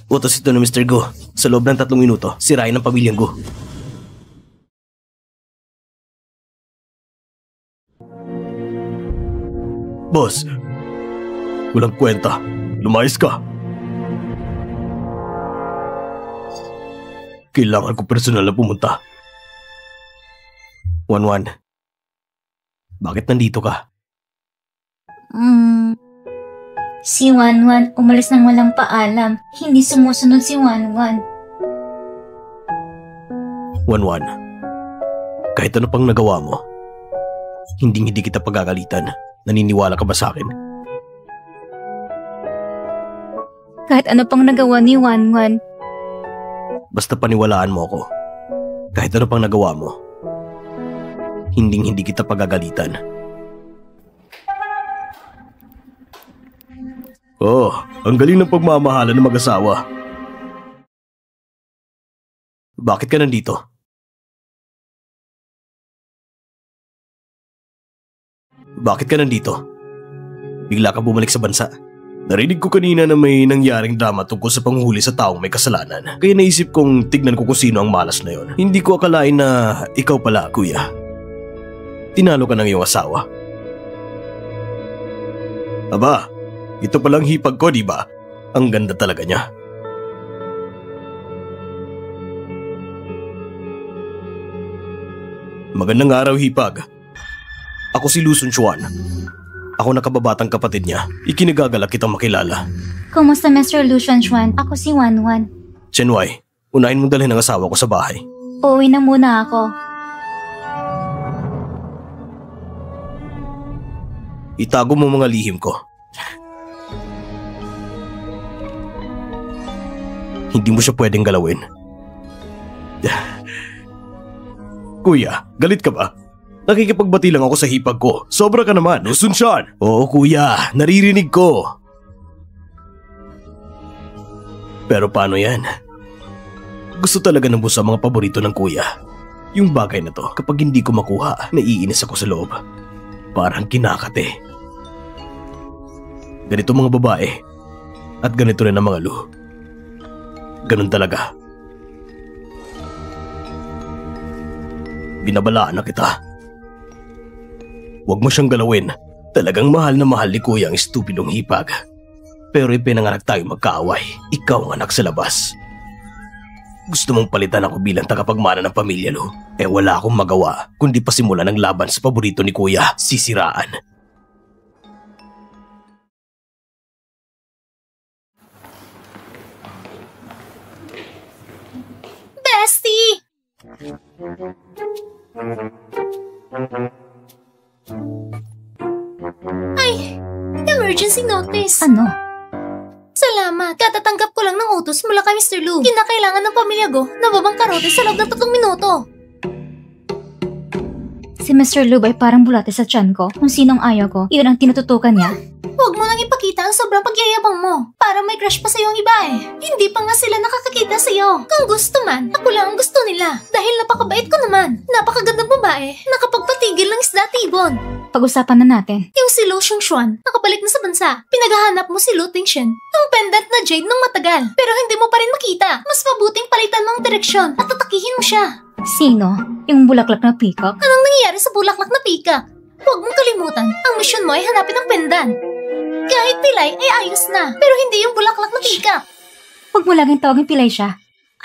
Utos ito ng Mr. Gu. Sa loob ng 3 minuto, sirain ang pamilyang Gu. Boss, walang kwenta. Lumayas ka. Kailangan ko personal na pumunta. 1-1. Bakit nandito ka? Si Wanwan umalis nang walang paalam. Hindi sumusunod si Wanwan. 1-1. Kahit ano pang nagawa mo, hindi kita pagagalitan. Naniniwala ka ba sa akin? Kahit ano pang nagawa ni Wanwan, Basta paniwalaan mo ako. Kahit ano pang nagawa mo, hindi kita pagagalitan. Oh, ang galing ng pagmamahalan ng mag-asawa. Bakit ka nandito? Bakit ka nandito? Bigla ka bumalik sa bansa. Narinig ko kanina na may nangyaring drama tungkol sa panghuli sa taong may kasalanan. Kaya naisip kong tignan ko kung sino ang malas na yon. Hindi ko akalain na ikaw pala, kuya. Tinalo ka ng iyong asawa. Aba, ito palang hipag ko, di ba? Ang ganda talaga niya. Magandang araw, hipag. Ako si Lu Sunchuan. Ako na kababatang kapatid niya. Ikinagagalak kitang makilala. Kumusta Mr. Lu Xuan? Ako si Wanwan. Chenwai, unahin mong dalhin ang asawa ko sa bahay. Uuwi na muna ako. Itago mo mga lihim ko. Hindi mo siya pwedeng galawin. Kuya, galit ka ba? Nakikipagbati lang ako sa hipag ko. Sobra ka naman, Sunshan. Oo kuya, naririnig ko. Pero paano yan? Gusto talaga ng busa mga paborito ng kuya. Yung bagay na to, kapag hindi ko makuha, naiinis ako sa loob. Parang kinakate. Ganito mga babae. At ganito rin ang mga Lu. Ganun talaga. Binabalaan na kita. Huwag mo siyang galawin. Talagang mahal na mahal ni Kuya ang estupidong hipag. Pero ipinanganak tayo magkaaway. Ikaw ang anak sa labas. Gusto mong palitan ako bilang tagapagmana ng pamilya, Lu. Eh wala akong magawa kundi pasimulan ng laban sa paborito ni Kuya, sisiraan. Bestie! Ay, emergency notice. Ano? Salamat. Katatanggap ko lang ng utos mula kay Mr. Lu. Kinakailangan ng pamilya ko na babangkarote sa loob ng 3 minuto. Si Mr. Lube ay parang bulate sa tiyan ko. Kung sinong ayaw ko, iyon ang tinututukan niya. Huwag mo nang ipakita ang sobrang pagyayabang mo. Para may crush pa sa'yo ang iba eh. Hindi pa nga sila nakakakita sa'yo. Kung gusto man, ako lang ang gusto nila. Dahil napakabait ko naman. Napakagandang babae. Nakapagpatigil ng isda tibon. Pag-usapan na natin. Yung si Lu Xingshuan, nakabalik na sa bansa. Pinaghahanap mo si Lu Tingshen. Ang pendant na jade nung matagal. Pero hindi mo pa rin makita. Mas mabuting palitan mo ang direksyon at tatakihin mo siya. Sino? Yung bulaklak na peacock? Anong nangyayari sa bulaklak na peacock? Huwag mong kalimutan, ang misyon mo ay hanapin ang pendant. Kahit pilay ay ayos na, pero hindi yung bulaklak na peacock. Huwag mo laging tawagin pilay siya.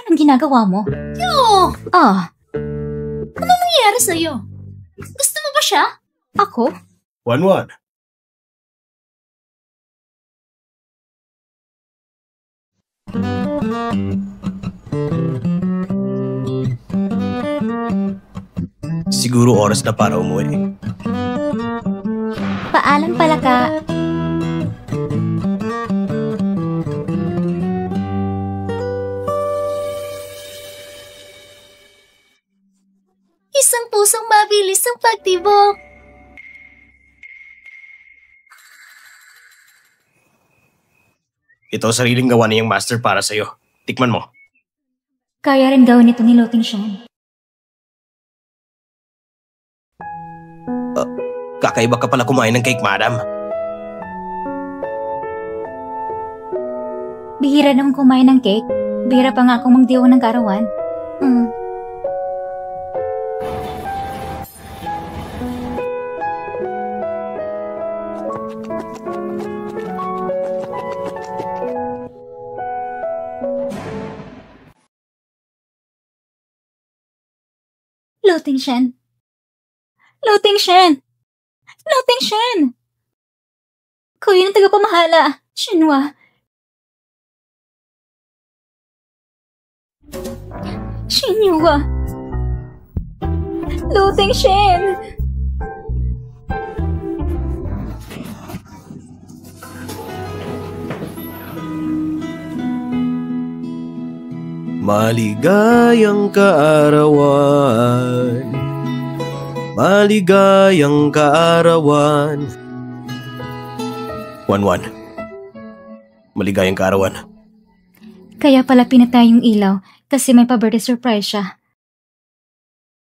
Anong ginagawa mo? Yo! Anong nangyayari sa'yo? Gusto mo ba siya? Ako? 1-1. Siguro oras na para umuwi. Paalam pala ka. Isang pusong mabilis ang pagtibok. Ito sariling gawa niyang master para sa'yo. Tikman mo. Kaya rin gawin ito ni Lu Tingshen. Kakaiba ka pala kumain ng cake, madam. Bihira naman kumain ng cake. Bihira pa nga akong magdiwa ng karawan. Lu Tingshen! Lu Tingshen! Lu Tingshen! Kuya ng tagapamahala, Shinwa. Shinwa. Lu Tingshen! Maligayang kaarawan. Maligayang kaarawan. 1-1. Maligayang kaarawan. Kaya pala pinatay yung ilaw kasi may pa-birthday surprise siya.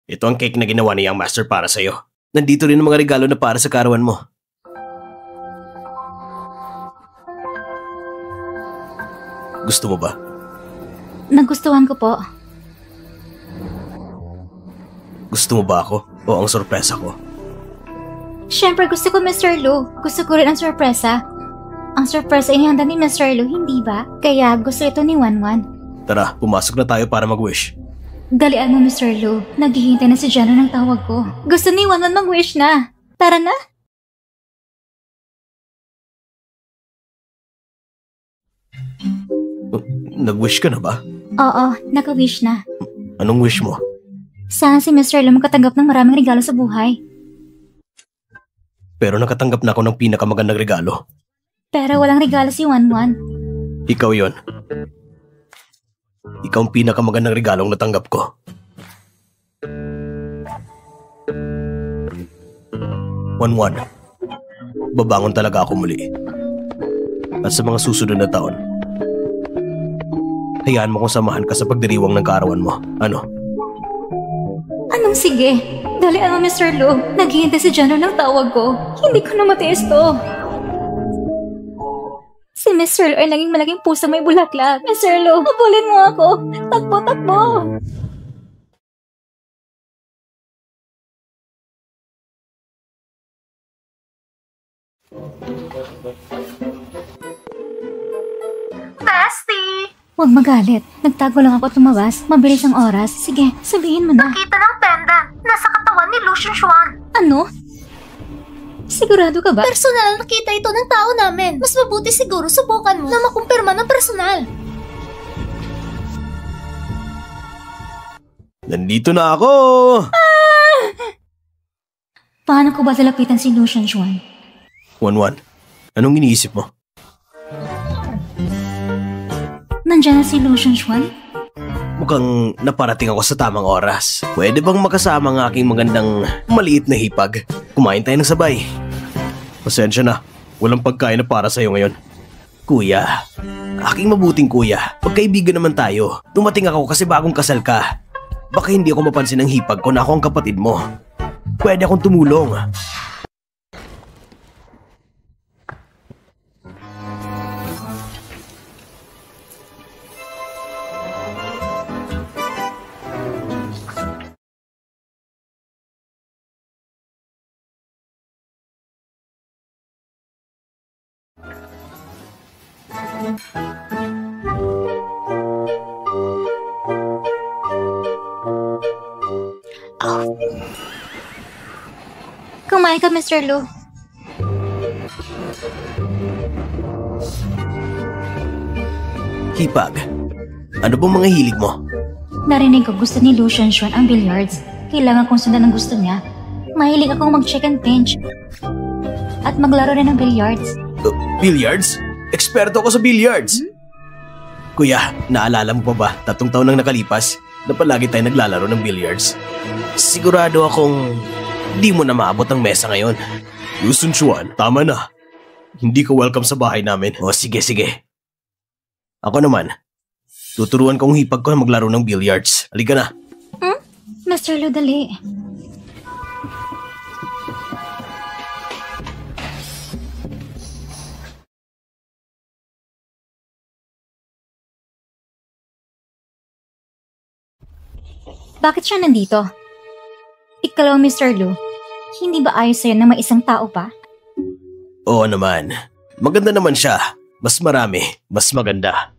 Ito ang cake na ginawa niyang master para sa'yo. Nandito rin ang mga regalo na para sa kaarawan mo. Gusto mo ba? Nagustuhan ko po. Gusto mo ba ako o ang sorpresa ko? Siyempre gusto ko Mr. Lu. Gusto ko rin ang sorpresa. Ang sorpresa inihanda ni Mr. Lu, hindi ba? Kaya gusto ito ni Wanwan. Tara, pumasok na tayo para mag-wish. Dalian mo Mr. Lu. Naghihintay na si Jano ng tawag ko. Gusto ni Wanwan mag-wish na. Tara na. Nag-wish ka na ba? Oo, naka-wish na. Anong wish mo? Sana si Mr. Lu makatanggap ng maraming regalo sa buhay. Pero nakatanggap na ako ng pinakamagandang regalo. Pero walang regalo si Wanwan. Ikaw yon. Ikaw ang pinakamagandang regalong natanggap ko. Wanwan, babangon talaga ako muli. At sa mga susunod na taon, hayaan mo kong samahan ka sa pagdiriwang ng kaarawan mo. Ano? Anong sige? Dalian mo Mr. Lu. Naghihintay si Jano ng tawag ko. Hindi ko na matiis to. Si Mr. Lu ay naging malaking pusang may bulaklak. Mr. Lu, habulin mo ako. Takbo, takbo. Bestie! Huwag magalit. Nagtago lang ako at tumabas. Mabilis ang oras. Sige, sabihin mo na. Nakita ng pendant. Nasa katawan ni Lucian Xuan. Ano? Sigurado ka ba? Personal nakita ito ng tao namin. Mas mabuti siguro subukan mo na makumpirma ng personal. Nandito na ako! Paano ko ba lalapitan si Lucian Xuan? Wanwan, anong iniisip mo? Nandiyan na si Lucian Xuan? Mukhang naparating ako sa tamang oras. Pwede bang makasama ang aking magandang maliit na hipag? Kumain tayo ng sabay. Pasensya na, walang pagkain na para sa'yo ngayon. Kuya, aking mabuting kuya, pagkaibigan naman tayo. Dumating ako kasi bagong kasal ka. Baka hindi ako mapansin ng hipag ko na ako ang kapatid mo. Pwede akong tumulong. Kumain ka, Mr. Lu. Hipag, ano bang mga hilig mo? Narinig ko gusto ni Lucian Xuan ang billiards. Kailangan kong sundan ang gusto niya. Mahilig akong mag-check and pinch. At maglaro rin ng billiards. Billiards? Eksperto ako sa billiards. Kuya, naalala mo pa ba 3 taon nang nakalipas na palagi tayo naglalaro ng billiards? Sigurado akong di mo na maabot ang mesa ngayon. Lucian Xuan, tama na. Hindi ka welcome sa bahay namin. O sige. Ako naman, tuturuan kong hipag ko na maglaro ng billiards. Halika na. Mr. Lu, dali. Bakit siya nandito? Ikaw, Mr. Lu, hindi ba ayos sa'yo na may isang tao pa? Oo naman. Maganda naman siya. Mas marami, mas maganda.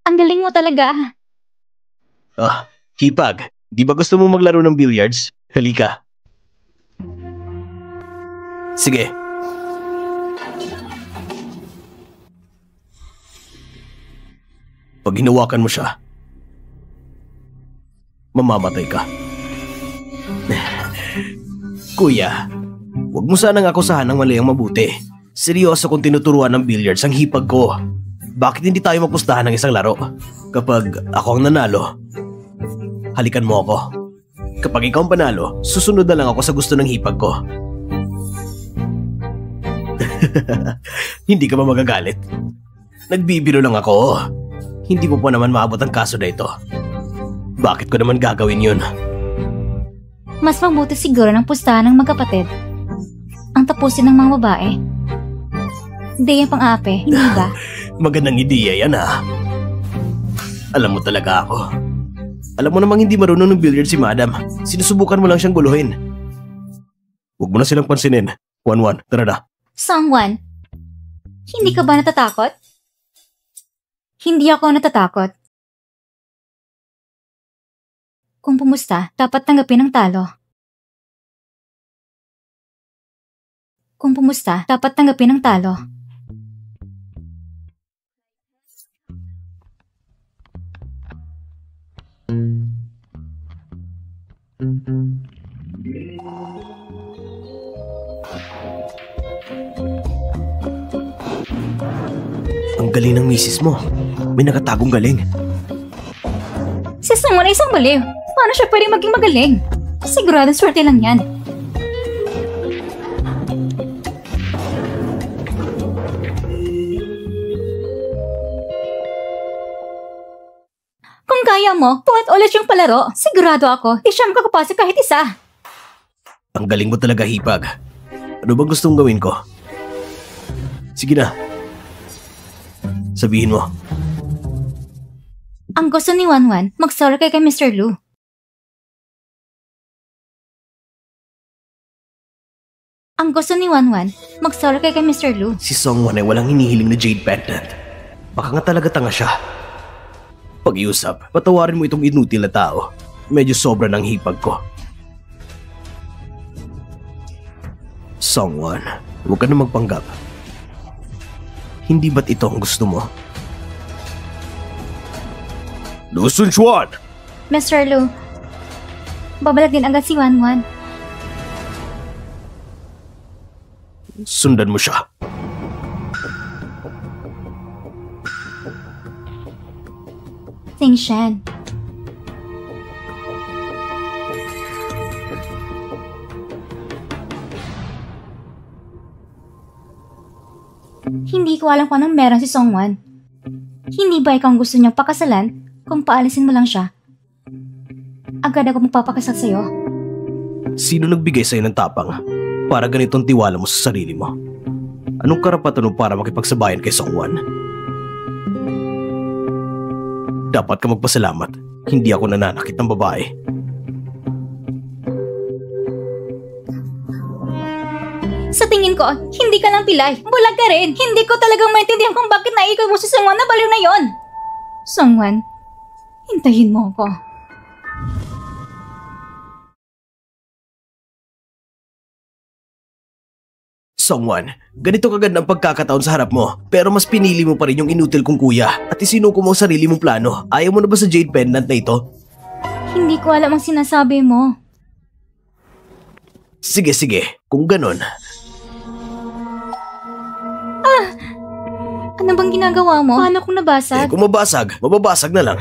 Ang galing mo talaga. Hipag, di ba gusto mo maglaro ng billiards? Halika. Sige. Pag hinawakan mo siya, mamamatay ka. Kuya, huwag mo sanang akusahan ng mali ang mabuti. Seryoso kung tinuturuan ng billiards ang hipag ko. Bakit hindi tayo magpustahan ng isang laro? Kapag ako ang nanalo, halikan mo ako. Kapag ikaw ang panalo, susunod na lang ako sa gusto ng hipag ko. Hindi ka ba magagalit? Nagbibiro lang ako. Hindi mo pa naman maabot ang kaso na ito. Bakit ko naman gagawin yun? Mas mabuti siguro ng pustahan ng magkapatid. Ang tapusin ng mga babae. Hindi yung pang-ape, hindi ba? Magandang ideya yan Alam mo talaga ako. Alam mo namang hindi marunong ng billiard si Madam. Sinusubukan mo lang siyang guluhin. Huwag mo na silang pansinin. Wanwan, tara na. Songwan, hindi ka ba natatakot? Hindi ako natatakot. Kung pumusta, dapat tanggapin ang talo. Kung pumusta, dapat tanggapin ang talo. Ang galing ng misis mo. May nakatagong galing. Si Songwan ay isang baliw. Paano siya pwedeng maging magaling? Sigurado swerte lang yan. Kung kaya mo, puwat ulit yung palaro. Sigurado ako, di siya makakapasok kahit isa. Ang galing mo talaga, hipag. Ano bang gustong gawin ko? Sige na. Sabihin mo. Ang gusto ni Wanwan, mag-sorry kay Mr. Lu. Ang gusto ni Wanwan, mag-sorry kay Mr. Lu. Si Songwan ay walang hinihiling na jade pendant. Baka nga talaga tanga siya. Pag-iusap, patawarin mo itong inutil na tao. Medyo sobra ng hipag ko. Songwan, huwag ka na magpanggap. Hindi ba't ito ang gusto mo? Lu Sunchuan! Mr. Lu, babalag din agad si Wanwan. Sundan mo siya. Ting Shen. Hindi ko alam kung anong meron si Songwan. Hindi ba ikaw ang gusto niyang pakasalan kung paalisin mo lang siya? Agad ako magpapakasal sa'yo. Sino nagbigay sa'yo ng tapang para ganitong tiwala mo sa sarili mo? Anong karapatan mo para makipagsabayan kay Songwan? Dapat ka magpasalamat. Hindi ako nananakit ng babae. Sa tingin ko, hindi ka lang pilay. Bulag ka rin. Hindi ko talagang maintindihan kung bakit naiikaw mo si Songwan na baliw na yon. Songwan, hintayin mo ako. Songwan, ganito kaganda ang pagkakataon sa harap mo, pero mas pinili mo pa rin yung inutil kong kuya at isinuko mo ang sarili mong plano. Ayaw mo na ba sa jade pendant na ito? Hindi ko alam ang sinasabi mo. Sige, kung ganon. Ano bang ginagawa mo? Paano kung nabasag? Kung mababasag na lang.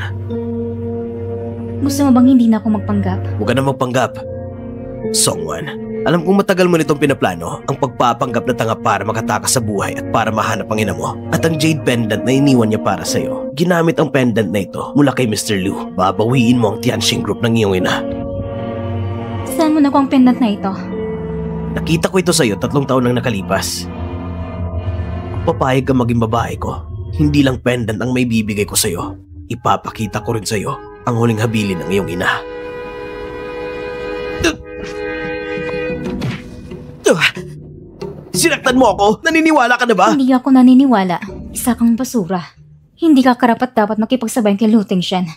Gusto mo bang hindi na ako magpanggap? Huwag ka na magpanggap. Songwan, alam kong matagal mo nitong pinaplano ang pagpapanggap na tanga para makatakas sa buhay at para mahanap ang ina mo. At ang jade pendant na iniwan niya para sa'yo, ginamit ang pendant na ito mula kay Mr. Lu. Babawiin mo ang Tianxing Group ng iyong ina. Saan mo nakuha ang pendant na ito? Nakita ko ito sa'yo 3 taon nang nakalipas. Papayag ka maging babae ko. Hindi lang pendant ang may bibigay ko sa'yo. Ipapakita ko rin sa'yo ang huling habilin ng iyong ina. Sinaktan mo ako? Naniniwala ka na ba? Hindi ako naniniwala. Isa kang basura. Hindi ka karapat dapat makipagsabayan kay Lu Tingshen.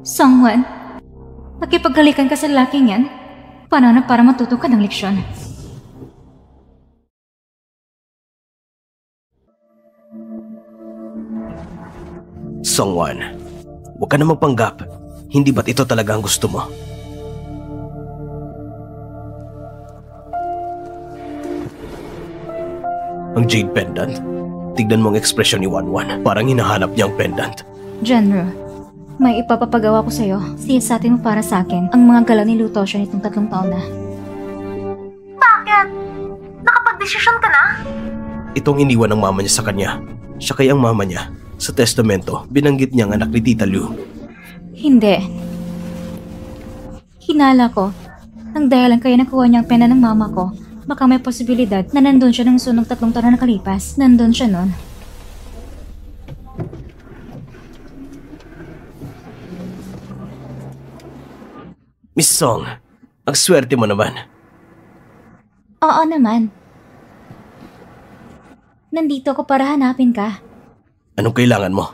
Songwan, makipaghalikan ka sa lalaking yan? Paano na para matuto ka ng leksyon? Songwan, huwag ka na magpanggap. Hindi ba't ito talaga ang gusto mo? Ang jade pendant? Tignan mo ang ekspresyon ni Wanwan. Parang hinahanap niya ang pendant. Genro, may ipapapagawa ko sa'yo. Siyasatin mo para sa akin ang mga galaw ni Lu Toshan itong 3 taon na. Bakit? Nakapag-desisyon ka na? Itong iniwan ng mama niya sa kanya. Siya kaya ang mama niya. Sa testamento, binanggit niya ang anak ni Tita Lu. Hindi. Hinala ko, nang dahilan kaya nakuha niya ang pena ng mama ko, baka may posibilidad na nandun siya ng sunong 3 taon na nakalipas. Nandun siya nun. Miss Song, ang swerte mo naman. Oo naman. Nandito ako para hanapin ka. Anong kailangan mo?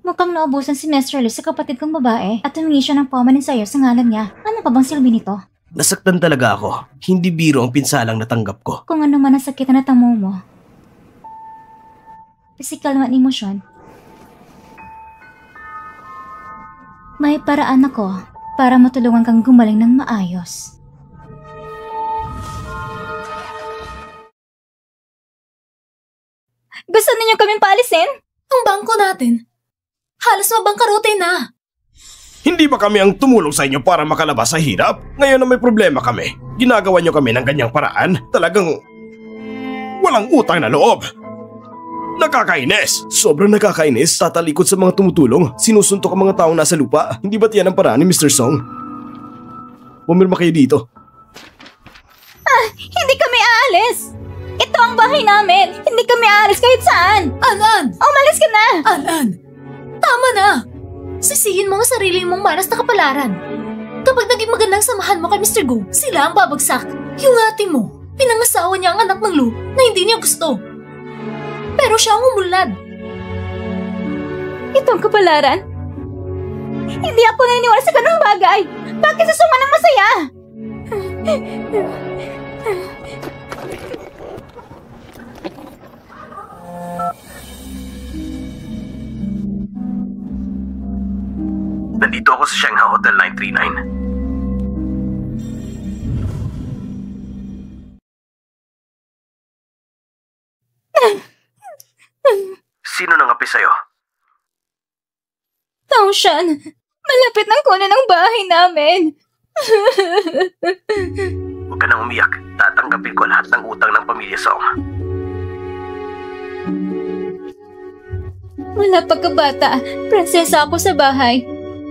Mukhang naubusan si Mr. Lu sa kapatid kong babae at humingi siya ng paumanin sa'yo sa ngalan niya. Ano pa bang silbi nito? Nasaktan talaga ako. Hindi biro ang pinsalang natanggap ko. Kung ano man ang sakit na natamo mo. Pisikal man emosyon. May paraan ako para matulungan kang gumaling ng maayos. Gusto ninyo kaming paalisin? Ang bangko natin, halos mabangkarote na. Hindi ba kami ang tumulong sa inyo para makalabas sa hirap? Ngayon na may problema kami, ginagawa niyo kami ng ganyang paraan? Talagang walang utang na loob. Nakakainis! Sobrang nakakainis. Tatalikod sa mga tumutulong. Sinusuntok ang mga taong nasa lupa. Hindi ba't yan ang paraan ni Mr. Song? Pumirma kayo dito. Hindi kami aalis! bahay namin! Hindi kami aalis kahit saan! An! Umalis ka na! An! Tama na! Sisihin mo ang sarili mong malas na kapalaran. Kapag naging magandang samahan mo kay Mr. Go, sila ang babagsak. Yung ate mo, pinangasawa niya ang anak ng Lu na hindi niya gusto. Pero siya ang umulad. Itong kapalaran? Hindi ako naniniwala sa ganung bagay! Bakit sa Song ang masaya? Nandito ako sa Shanghai Hotel 939. Sino nangapi sa'yo? Taoshan, malapit ng kunin ang bahay namin. Huwag ka nang umiyak. Tatanggapin ko lahat ng utang ng pamilya Song. Mula pagkabata, prinsesa ako sa bahay.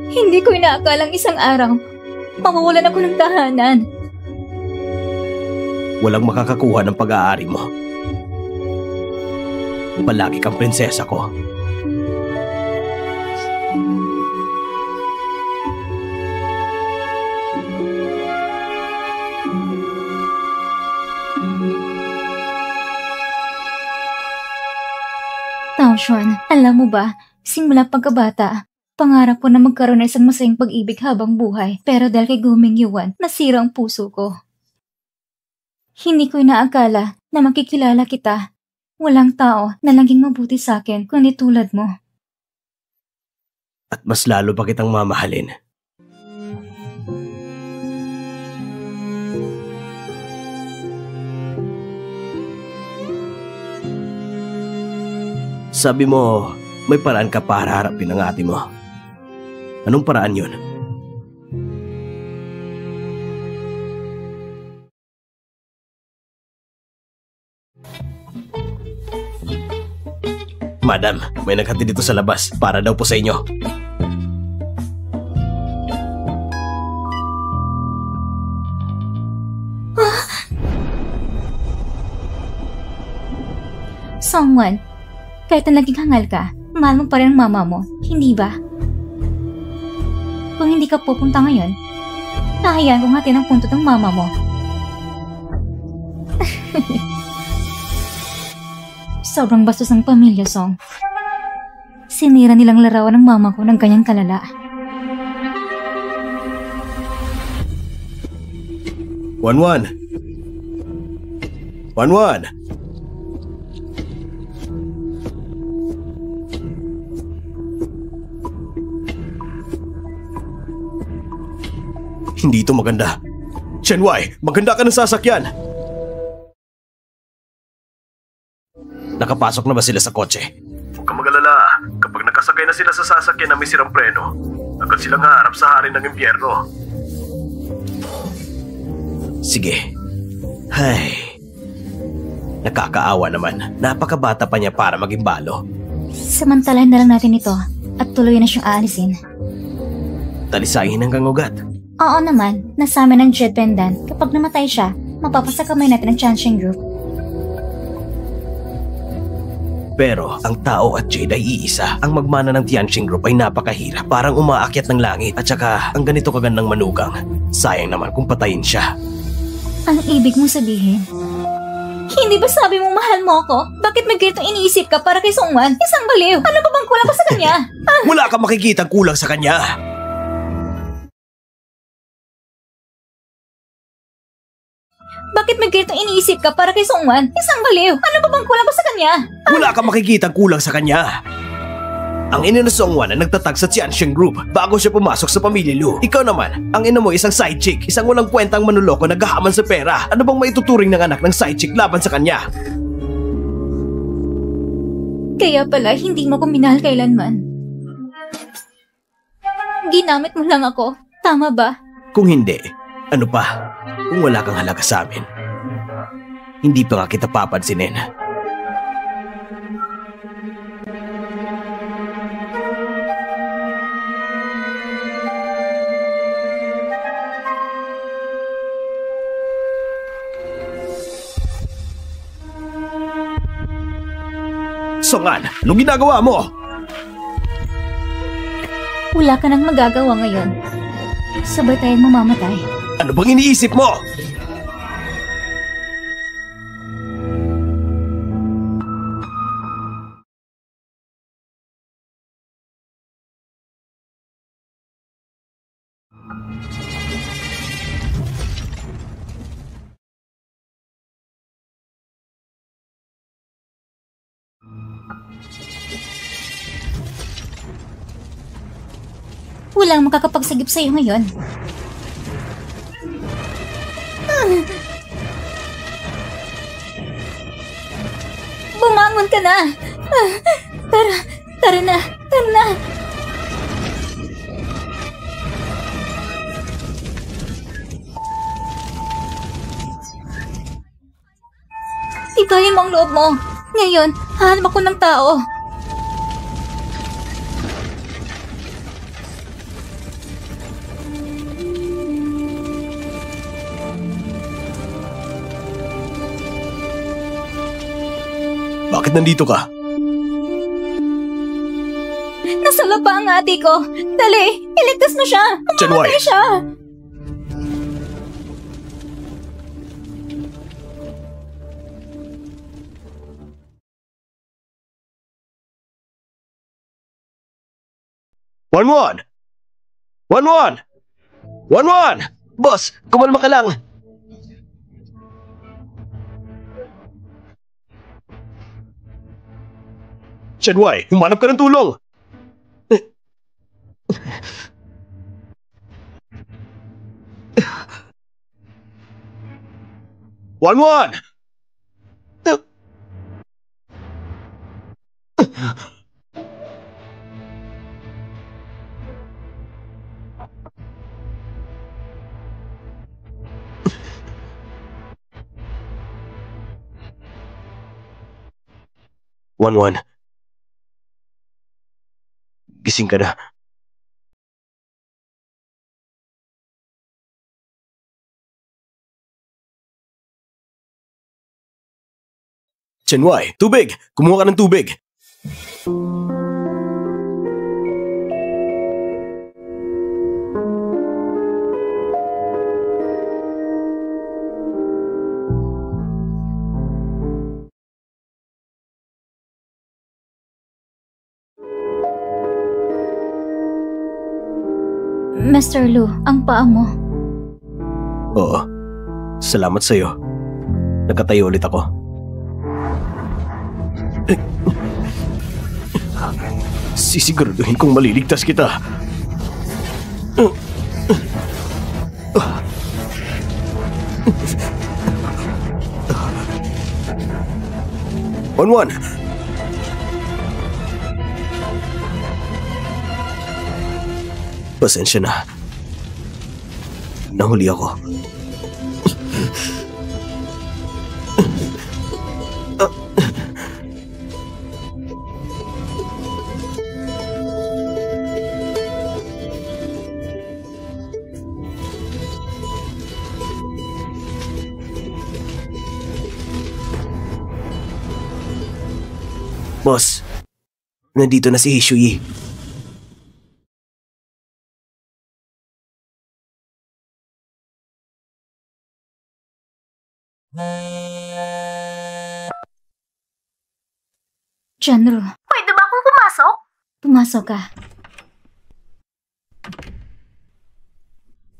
Hindi ko inaakalang isang araw, mawawalan ako ng tahanan. Walang makakakuha ng pag-aari mo. Palagi kang prinsesa ko. Taoshan, alam mo ba, simula pagkabata, pangarap ko na magkaroon ng isang masayang pag-ibig habang buhay, pero dahil kay Guming Yuan, nasira ang puso ko. Hindi ko inaakala na makikilala kita. Walang tao na naging mabuti sa akin kundi tulad mo. At mas lalo pa kitang mamahalin. Sabi mo, may paraan ka para harapin ang ate mo. Anong paraan yun? Madam, may naghatid dito sa labas para daw po sa inyo. Songwon, kahit na naging hangal ka, mahal mo pa rin ang mama mo, hindi ba? Kung hindi ka pupunta ngayon, hahayaan kong hatin ang puntot ng mama mo. Sobrang bastos ng pamilya, Song. Sinira nilang larawan ng mama ko ng kanyang kalala. Wanwan! Wanwan! Hindi ito maganda. Shenwai, maganda ka ng sasakyan! Nakapasok na ba sila sa kotse? Huwag kang mag-alala. Kapag nakasakay na sila sa sasakyan na may sirang preno, agad silang haharap sa hari ng impyerno. Sige. Hay. Nakakaawa naman. Napakabata pa niya para maging balo. Samantalahin na lang natin ito at tuloy na siyang aalisin. Talisayin hanggang ugat. Oo naman, nasama ng Jed Pendant. Kapag namatay siya, mapapasakamay natin ang Chanxing Group. Pero ang tao at Jade ay iisa. Ang magmana ng Tianqing Group ay napakahirap. Parang umaakyat ng langit. At saka ang ganito kagandang manugang. Sayang naman kung patayin siya. Ang ibig mong sabihin? Hindi ba sabi mong mahal mo ako? Bakit may ganitong iniisip ka para kay Songwan? Isang baliw! Ano ba bang kulang pa sa kanya? Wala kang makikitang kulang sa kanya. Bakit may ganitong iniisip ka para kay Songwan? Isang baliw! Ano ba bang kulang pa sa kanya? Wala kang makikitang kulang sa kanya. Ang ina na Songwan ay nagtatag sa Tianqing Group bago siya pumasok sa pamilya Lu. Ikaw naman, ang ina mo isang side chick, isang walang kwentang manuloko naghahaman sa pera. Ano bang maituturing ng anak ng side chick laban sa kanya? Kaya pala hindi mo ko minahal kailanman. Ginamit mo lang ako. Tama ba? Kung hindi, ano pa? Kung wala kang halaga sa amin, hindi pa nga kita papansinin. Songan, anong ginagawa mo? Wala ka nang magagawa ngayon. Sabay tayong mamamatay. Ano bang iniisip mo? Walang makakapagsagip sa'yo ngayon. Bumangon ka na! Tara na! Tibayin mo ang loob mo. Ngayon, hahanap ako ng tao. Bakit nandito ka? Nasa laba ang ate ko. Dali, iligtas mo siya. Chanwai! Mamamatay siya. One! 1-1! Boss, kumalma ka lang. Chanwai, humanap ka ng tulong! 1-1! 1-1. Gising ka na. Chanwai, tubig! Kumuha ka ng tubig! Mr. Lu, ang paa mo. Oo. Salamat sa'yo. Nagkatayo ulit ako. Sisiguraduhin kong maliligtas kita. 1-1. Pasensya na. Nahuli ako. Boss, nandito na si Hishui. Janro, Pwede ba akong pumasok? pumasok ka.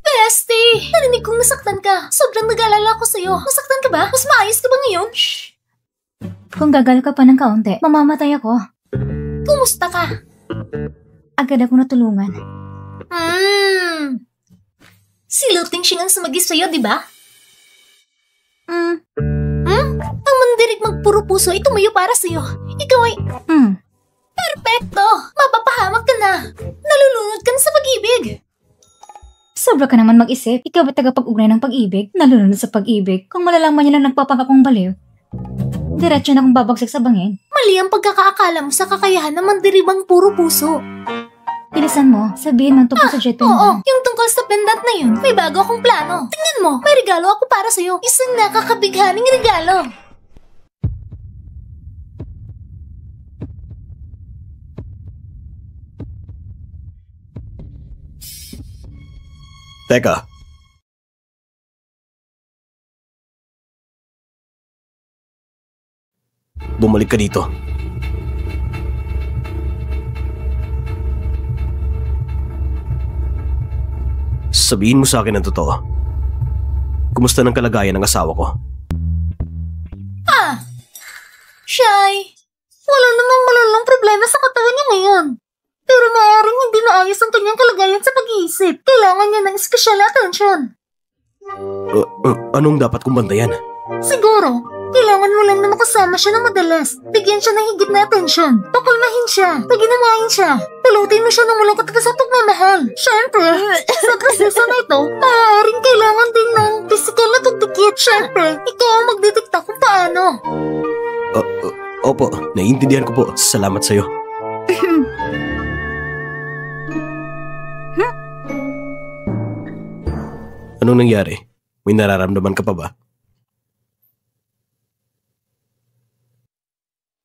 Bestie! Narinig kong nasaktan ka. Sobrang nag-alala ko sa'yo. Nasaktan ka ba? Mas maayos ka ba ngayon? Shh! Kung gagal ka pa ng kaunti, mamamatay ako. Kumusta ka? Agad ako natulungan. Si Luting Xing ang sumagi sa'yo, di ba? Ang mandirig magpuro puso ay tumayo para sa'yo. Ikaw ay perfecto! Mapapahamak ka na. Nalulunod ka na sa pag-ibig. Sobra ka naman mag-isip. Ikaw ba tagapag-ugnay ng pag-ibig? Nalulunod sa pag-ibig. Kung malalaman niya lang nagpapakakong baliw, diretso na akong babagsak sa bangin. Mali ang pagkakaakala mo sa kakayahan ng mandiribang puro puso. Bilisan mo, sabihin mo tungkol sa jet Oo, pendant. yung tungkol sa pendant na yun, may bago akong plano. Tingnan mo, may regalo ako para sa'yo. Isang nakakabighaning regalo. Teka. Bumalik ka dito. Sabihin mo sa akin ang totoo. Kumusta ng kalagayan ng asawa ko? Shy, wala namang malalang problema sa katawan niya ngayon. Pero maaaring hindi maayos ang kanyang kalagayan sa pag-iisip. Kailangan niya ng espesyal na atensyon. Anong dapat kong bantayan? Siguro, kailangan mo lang na makasama siya ng madalas. Bigyan siya ng higit na atensyon. Pakalmahin siya. Paginawain siya. Pulutin mo siya ng walang katakas at pagmamahal. Siyempre, sa proseso na ito, maaaring kailangan din ng physical na tugdikit. Siyempre, ikaw ang magdidikta kung paano. Opo, naiintindihan ko po. Salamat sa'yo. Anong nangyari? May nararamdaman ka pa ba?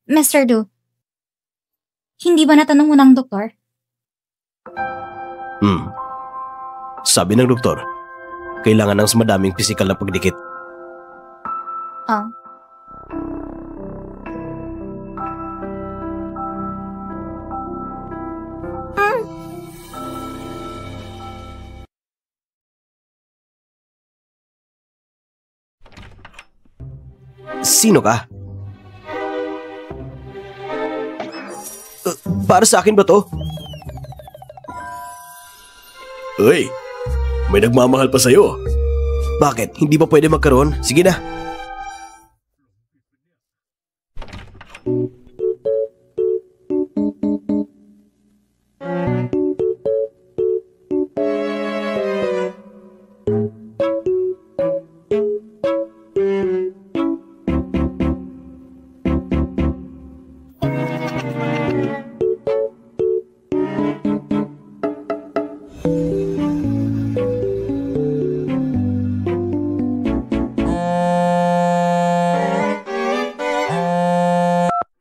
Mr. Du, hindi ba natanong mo ng doktor? Sabi ng doktor, kailangan ng mas madaming pisikal na pagdikit. Sino ka? Para sa akin ba to? Uy, may nagmamahal pa sa'yo. Bakit? Hindi ba pwede magkaroon? Sige na.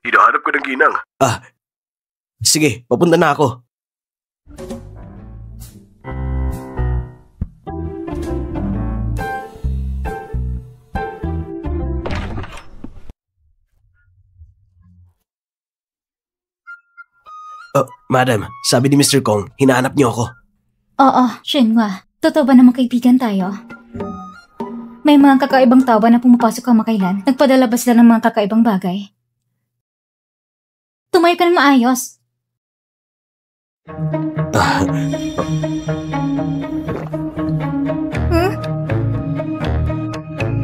Hinahanap ko ng ginang. Sige, papunta na ako. Madam, sabi ni Mr. Kong, hinahanap niyo ako. Oo, Shenhua. Totoo ba naman kaibigan tayo? May mga kakaibang tao ba na pumapasok kamakailan? Nagpadala ba sila ng mga kakaibang bagay? Tumayo ka ng maayos.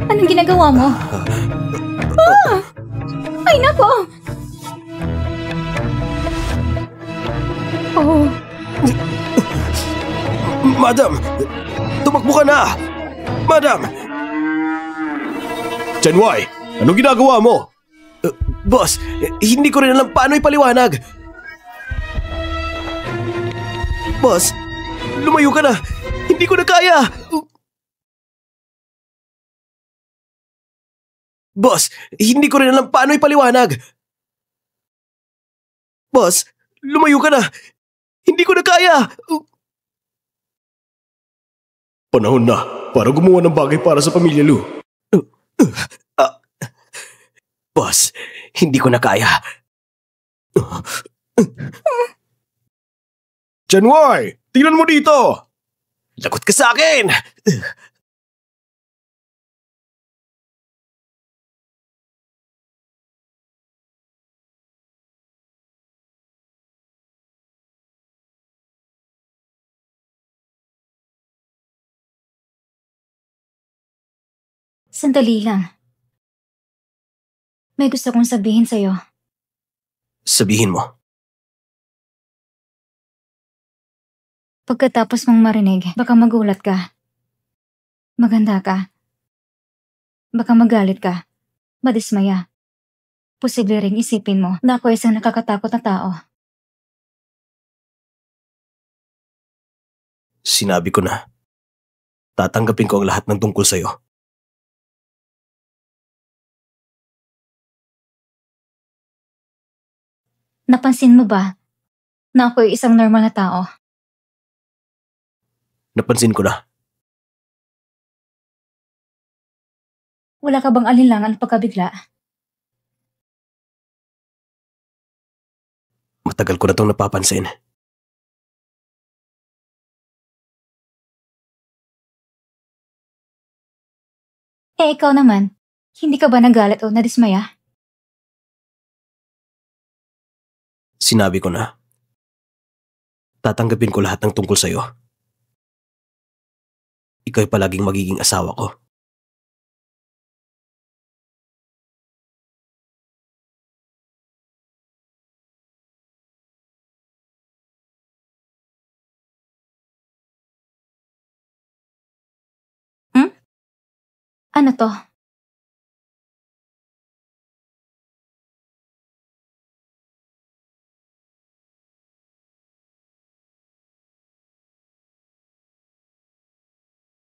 Anong ginagawa mo? Ay nako! Madam! Tumakbo ka na! Madam! Chen Wai, anong ginagawa mo? Boss, hindi ko rin alam paano ipaliwanag. Boss, lumayo ka na. Hindi ko na kaya. Boss, hindi ko rin alam paano ipaliwanag. Boss, lumayo ka na. Hindi ko na kaya. Panahon na para gumawa ng bagay para sa pamilya Lu. Boss, hindi ko na kaya. Chen Wai, tingnan mo dito! Lagot ka sa akin! Sandali lang. May gusto kong sabihin sa'yo. Sabihin mo. Pagkatapos mong marinig, baka magulat ka. Maganda ka. Baka magalit ka. Madismaya. Posible ring isipin mo na ako isang nakakatakot na tao. Sinabi ko na. Tatanggapin ko ang lahat ng tungkol sa'yo. Napansin mo ba na ako'y isang normal na tao? Napansin ko na. Wala ka bang alinlangan o pagkabigla? Matagal ko na itong napapansin. Ikaw naman, hindi ka ba nagalit o nadismaya? Sinabi ko na. Tatanggapin ko lahat ng tungkol sa'yo. Ikaw ay palaging magiging asawa ko. Ano to?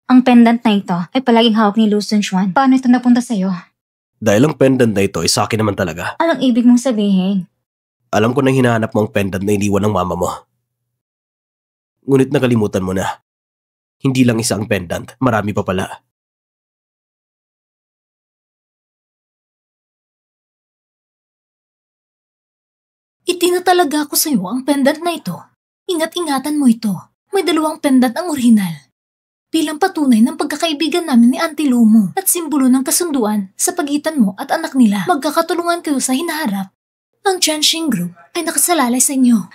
Ang pendant na ito ay palaging hawak ni Lu Sunchuan. Paano ito napunta sa'yo? Dahil ang pendant na ito ay sa akin naman talaga. Anong ibig mong sabihin? Alam ko nang hinahanap mo ang pendant na iniwan ng mama mo. Ngunit nakalimutan mo na. Hindi lang isa ang pendant, marami pa pala. Itinatalaga ko sa'yo ang pendant na ito. Ingat-ingatan mo ito. May 2 pendant ang orihinal. Bilang patunay ng pagkakaibigan namin ni Auntie Lumo at simbolo ng kasunduan sa pagitan mo at anak nila, magkakatulungan kayo sa hinaharap. Ang Jianxing Group ay nakasalalay sa inyo.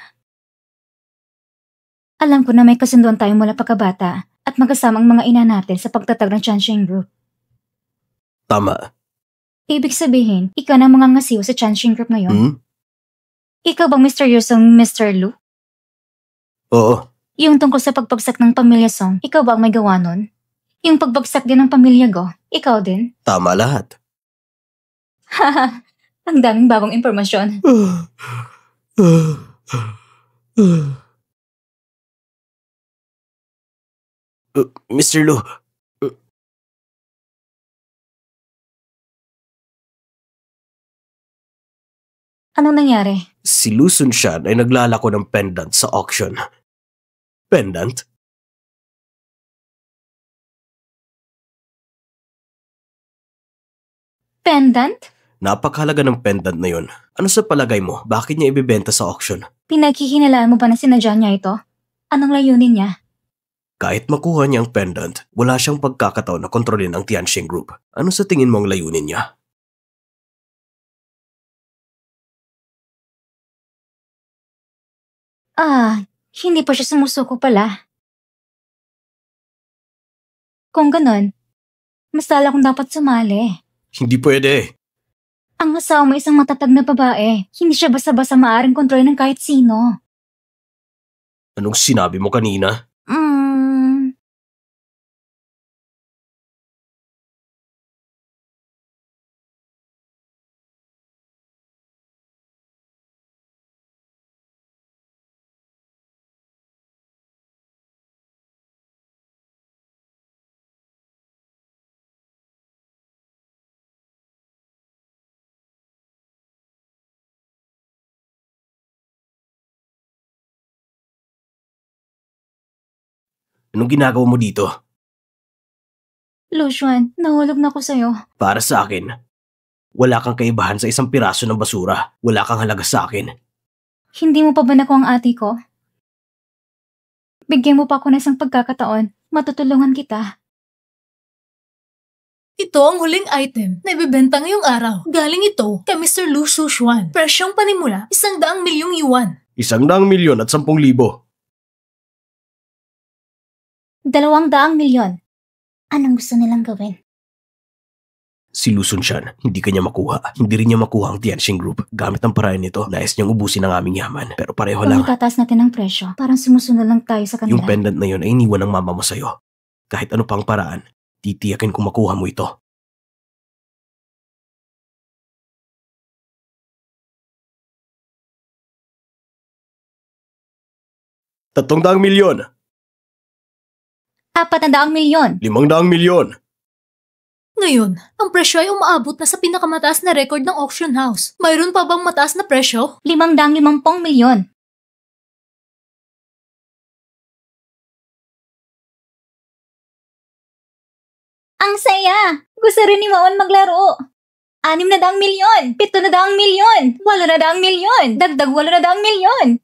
Alam ko na may kasunduan tayo mula pagkabata at magkasama ang mga ina natin sa pagtatag ng Jianxing Group. Tama. Ibig sabihin, ikaw na mga ngasiw sa Jianxing Group ngayon? Ikaw bang misteryosong Mr. Lu? Oo. Yung tungkol sa pagbagsak ng pamilya Song, ikaw ba ang may gawa nun? Yung pagbagsak din ng pamilya Go, ikaw din? Tama lahat. Haha, ang daming bagong impormasyon. Mr. Lu, Anong nangyari? si Lu Sunshan ay naglalako ng pendant sa auction. Pendant? Pendant? Napakahalaga ng pendant na yun. Ano sa palagay mo? Bakit niya ibebenta sa auction? Pinagkihinalaan mo ba na sinadya niya ito? Anong layunin niya? Kahit makuha niya ang pendant, wala siyang pagkakataon na kontrolin ang Tianxing Group. Ano sa tingin mo ang layunin niya? Hindi pa siya sumusuko pala. Kung ganon, mas lala kong dapat sumali. Hindi pwede. Ang asawa mo isang matatag na babae. Hindi siya basta-basta maaaring kontrolin ng kahit sino. Anong sinabi mo kanina? Anong ginagawa mo dito? Lu Xuan, nahulog na ko sa'yo. Para sa akin, wala kang kaibahan sa isang piraso ng basura. Wala kang halaga sa akin. Hindi mo pa ba nakuha ang ate ko? Bigyan mo pa ako ng isang pagkakataon. Matutulungan kita. Ito ang huling item na ibibenta ngayong araw. Galing ito kay Mr. Lu Sushuan. Presyong panimula, 100 milyong yuan. 100,000,000 at 10,000. 200 milyon. Anong gusto nilang gawin? Si Lu Sunshan, hindi kanya makuha. Hindi rin niya makuha ang Tianxing Group. Gamit ang paraan nito, nais niyang ubusin ang aming yaman. Pero pareho Kung lang. itataas natin ang presyo, parang sumusunod lang tayo sa kanila. Yung pendant na yun ay iniwan ng mama mo sa'yo. Kahit ano pang paraan, titiyakin kung makuha mo ito. ₱300 milyon. 400 milyon. 500 milyon. Ngayon, ang presyo ay umaabot na sa pinakamataas na record ng auction house. Mayroon pa bang mataas na presyo? 550 milyon. Ang Ang saya! Gusto rin ni Wawan maglaro. 600,000,000, 700,000,000, 800,000,000, dagdag 800,000,000.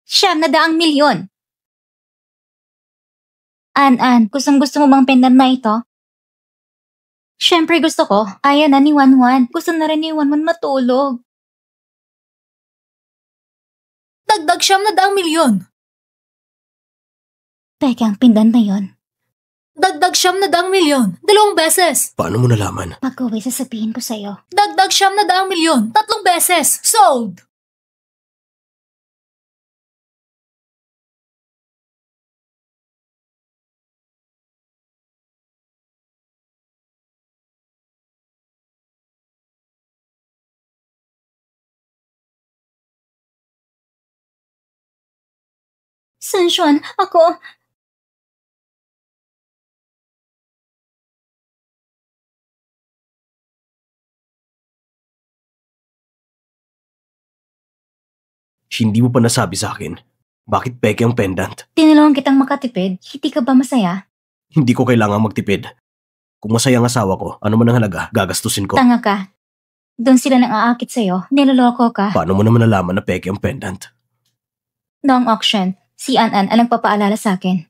900,000,000. An, gustong-gusto mo bang pendant na ito? Siyempre gusto ko. Ayaw na ni Wanwan. Gusto na rin ni Wanwan matulog. Dagdag 900,000,000. Teka, ang pendant na yon. Dagdag 900,000,000. 2 beses. Paano mo nalaman? Pag-uwi, sasabihin ko sa'yo. Dagdag 900,000,000. 3 beses. Sold! Sunshine, ako... Hindi mo pa nasabi sa akin. Bakit peke ang pendant? Tinulungan kitang makatipid. Hindi ka ba masaya? Hindi ko kailangang magtipid. Kung masaya ang asawa ko, ano man ang halaga, gagastusin ko. Tanga ka. Doon sila nang aakit sa'yo. Niloloko ka. Paano mo naman nalaman na peke ang pendant? Noong auction, si An ang nagpapaalala sa akin.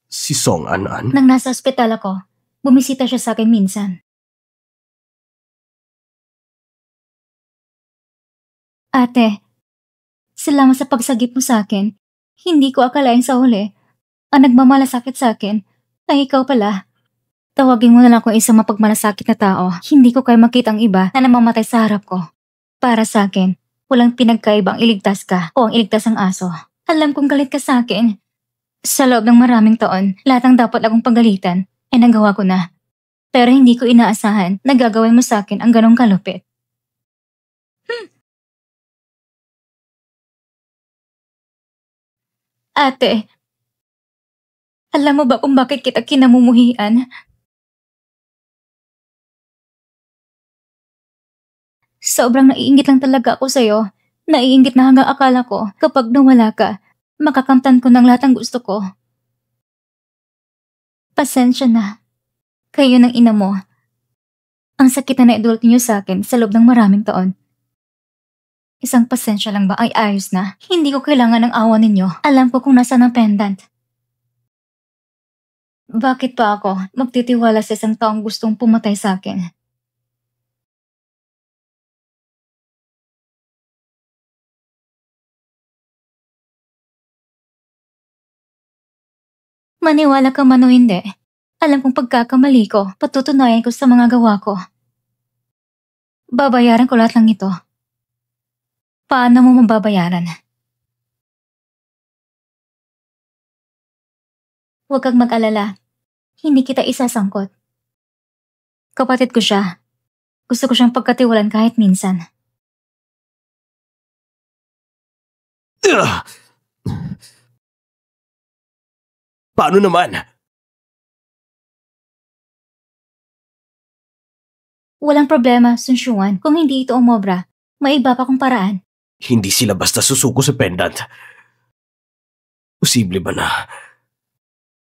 Si Song An? Nang nasa ospital ako, bumisita siya sa akin minsan. Ate, salamat sa pagsagip mo sa akin. Hindi ko akalain sa huli. Ang nagmamalasakit sa akin ay ikaw pala. Tawagin mo na lang kung isang mapagmalasakit na tao. Hindi ko kayo makita ang iba na namamatay sa harap ko. Para sa akin, walang pinagkaibang iligtas ka o ang iligtas ang aso. Alam kong galit ka sa akin. Sa loob ng maraming taon, lahat ng dapat akong pagalitan ay nagawa ko na. Pero hindi ko inaasahan na gagawin mo sa akin ang ganong kalupit. Ate, alam mo ba kung bakit kita kinamumuhian? Sobrang naiinggit lang talaga ako sa'yo. Naiinggit na hanggang akala ko kapag nawala ka, makakamtan ko ng lahat ng gusto ko. Pasensya na. Kayo ng ina mo. Ang sakit na naidulot niyo sa akin sa loob ng maraming taon. Isang pasensya lang ba ay ayos na? Hindi ko kailangan ng awa ninyo. Alam ko kung nasaan ang pendant. Bakit pa ako magtitiwala sa isang taong gustong pumatay sa akin? Maniwala ka man o hindi, alam kong pagkakamali ko, patutunayan ko sa mga gawa ko. Babayaran ko lahat ng ito. Paano mo mababayaran? Huwag kang mag-alala. Hindi kita isasangkot. Kapatid ko siya. Gusto ko siyang pagkatiwalan kahit minsan. Paano naman? Walang problema, Sunsyuan. Kung hindi ito umobra, may iba pa kong paraan. Hindi sila basta susuko sa pendant. Posible ba na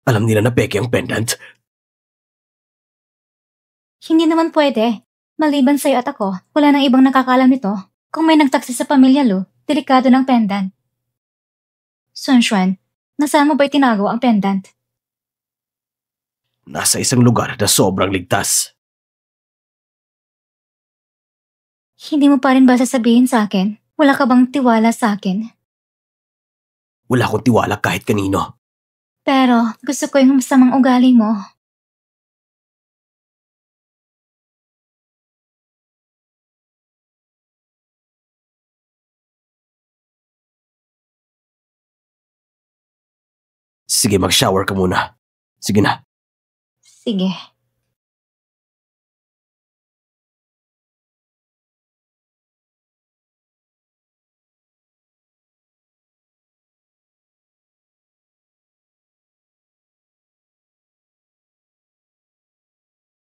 alam nila na peke ang pendant? Hindi naman pwede. Maliban sa'yo at ako, wala nang ibang nakakalam nito. Kung may nagtaksi sa pamilya Lu, delikado ng pendant. Sunshine, nasaan mo ba itinago ang pendant? Nasa isang lugar na sobrang ligtas. Hindi mo pa rin ba sasabihin sa akin? Wala ka bang tiwala sa akin? Wala akong tiwala kahit kanino. Pero gusto ko yung masamang ugali mo. Sige, mag-shower ka muna. Sige na. Sige.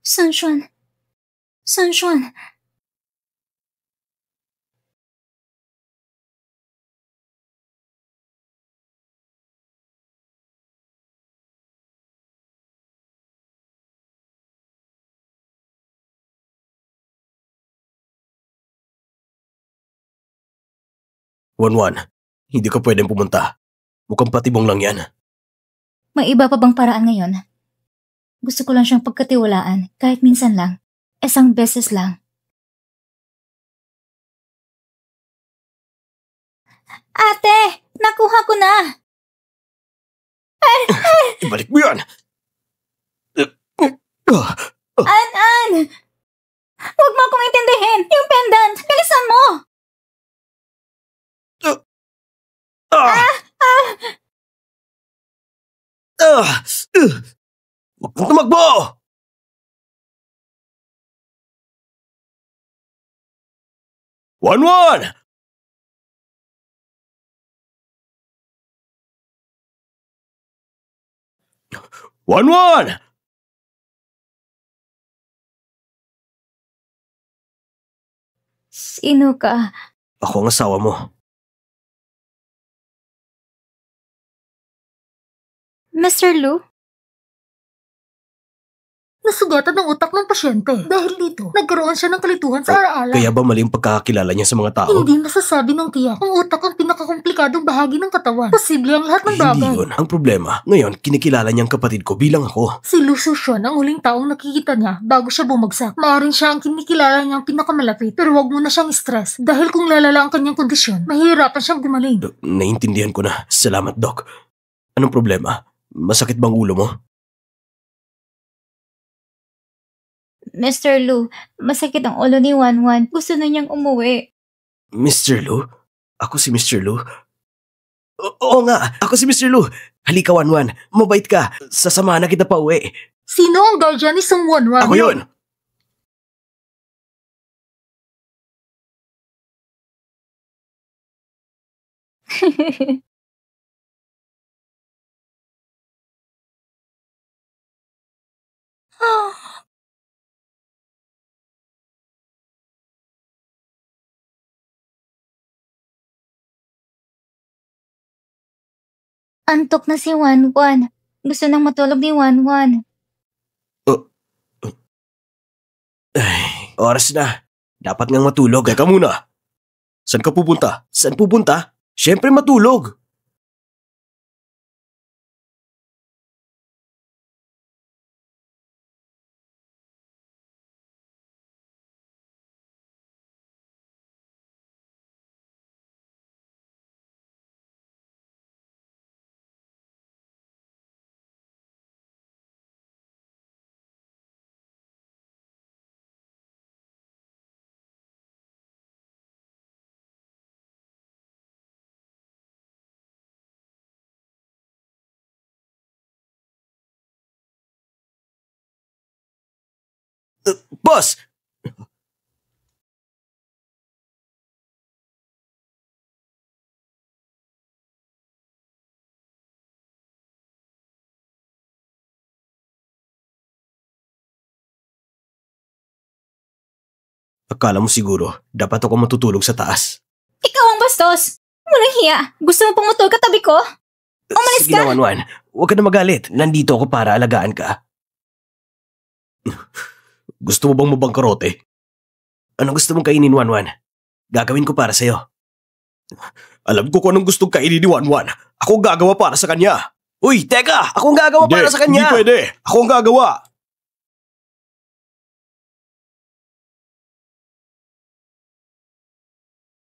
Sunshine. Sunshine. Wanwan, hindi ka pwedeng pumunta. Mukhang patibong lang yan. May iba pa bang paraan ngayon? Gusto ko lang siyang pagkatiwalaan, kahit minsan lang. Isang beses lang. Ate! Nakuha ko na! Ibalik mo yan! An! Huwag mo akong intindihin! Yung pendant! Bilisan mo! Huwag kang tumakbo! Wanwan! Wanwan! Sino ka? Ako ang asawa mo. Mr. Lu? Nasugatan ng utak ng pasyente. Dahil dito, nagkaroon siya ng kalituhan sa alaala. Kaya ba mali ang pagkakakilala niya sa mga tao? Hindi masasabi ng tiyak. Ang utak ang pinakakomplikadong bahagi ng katawan. Posible ang lahat ng bagay. Hindi yun ang problema. Ngayon, kinikilala niyang kapatid ko bilang ako. Si Lu Sushon ang huling taong nakikita niya bago siya bumagsak. Maaring siya ang kinikilala niyang pinakamalapit. Pero wag mo na siyang stress. Dahil kung lalala ang kanyang kondisyon, mahihirapan siyang gumaling. Naiintindihan ko na. Salamat, Doc. Anong problema? Masakit bang ulo mo? Mr. Lu, masakit ang ulo ni Wanwan. Gusto na niyang umuwi. Mr. Lu? Ako si Mr. Lu? Oo nga, ako si Mr. Lu. Halika, Wanwan. Mabait ka. Sasamahan na kita pa uwi. Sino ang guardian ni Sung Wanwan? Ako yun! Antok na si Wanwan. Gusto nang matulog ni Wanwan. Ay, oras na. Dapat ngang matulog. Teka muna. Saan ka pupunta? Saan pupunta? Siyempre matulog. Boss! Akala mo siguro, dapat ako matutulog sa taas. Ikaw ang bastos! Walang hiya! Gusto mo pumutol katabi ko? Umalis Sige ka! na, Wanwan. Huwag ka na magalit. Nandito ako para alagaan ka. Gusto mo bang mabangkarote? Anong gusto mong kainin, Wanwan? Gagawin ko para sa'yo. Alam ko kung anong gustong kainin ni Wanwan. Ako ang gagawa para sa kanya. Uy, teka! Ako ang gagawa para sa kanya! Hindi pwede! Ako ang gagawa!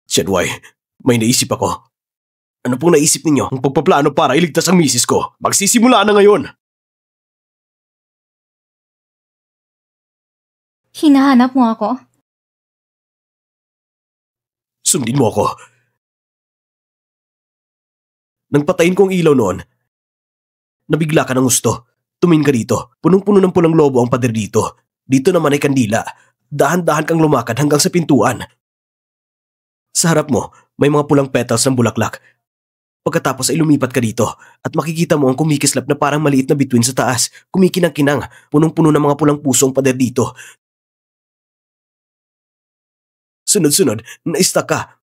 Chedway, may naisip ako. Ano pong naisip ninyo ang pagpaplano para iligtas ang misis ko? Magsisimula na ngayon! Hinahanap mo ako? Sundin mo ako. Nang patayin ko ang ilaw noon, nabigla ka ng gusto. Tumingin ka dito. Punong-puno ng pulang lobo ang pader dito. Dito naman ay kandila. Dahan-dahan kang lumakad hanggang sa pintuan. Sa harap mo, may mga pulang petals ng bulaklak. Pagkatapos ay lumipat ka dito at makikita mo ang kumikislap na parang maliit na bituin sa taas. Kumikinang-kinang. Punong-puno ng mga pulang puso ang pader dito. Sunod-sunod, na-stuck ka.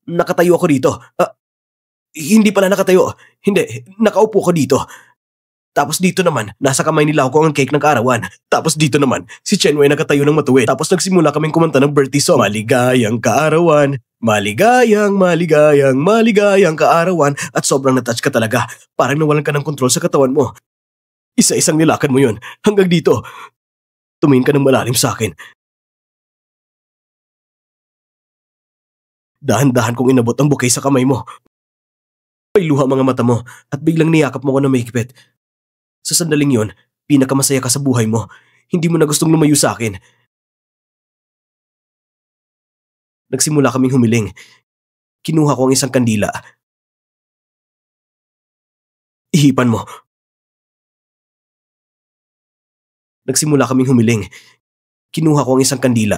Nakatayo ako dito. Hindi pala nakatayo. Hindi, nakaupo ko dito. Tapos dito naman, nasa kamay ni Lau Kong ang cake ng kaarawan. Tapos dito naman, si Chen Wei nakatayo ng matuwid. Tapos nagsimula kaming kumanta ng birthday song. Maligayang kaarawan, maligayang, maligayang, maligayang kaarawan. At sobrang natouch ka talaga. Parang nawalan ka ng kontrol sa katawan mo. Isa-isang nilakad mo yun. Hanggang dito, tumingin ka ng malalim sa akin. Dahan-dahan kong inabot ang bouquet sa kamay mo. May luha mga mata mo at biglang niyakap mo ko na may higpit. Sa sandaling yon, pinakamasaya ka sa buhay mo. Hindi mo na gustong lumayo sa akin. Nagsimula kaming humiling. Kinuha ko ang isang kandila. Ihipan mo. Nagsimula kaming humiling. Kinuha ko ang isang kandila.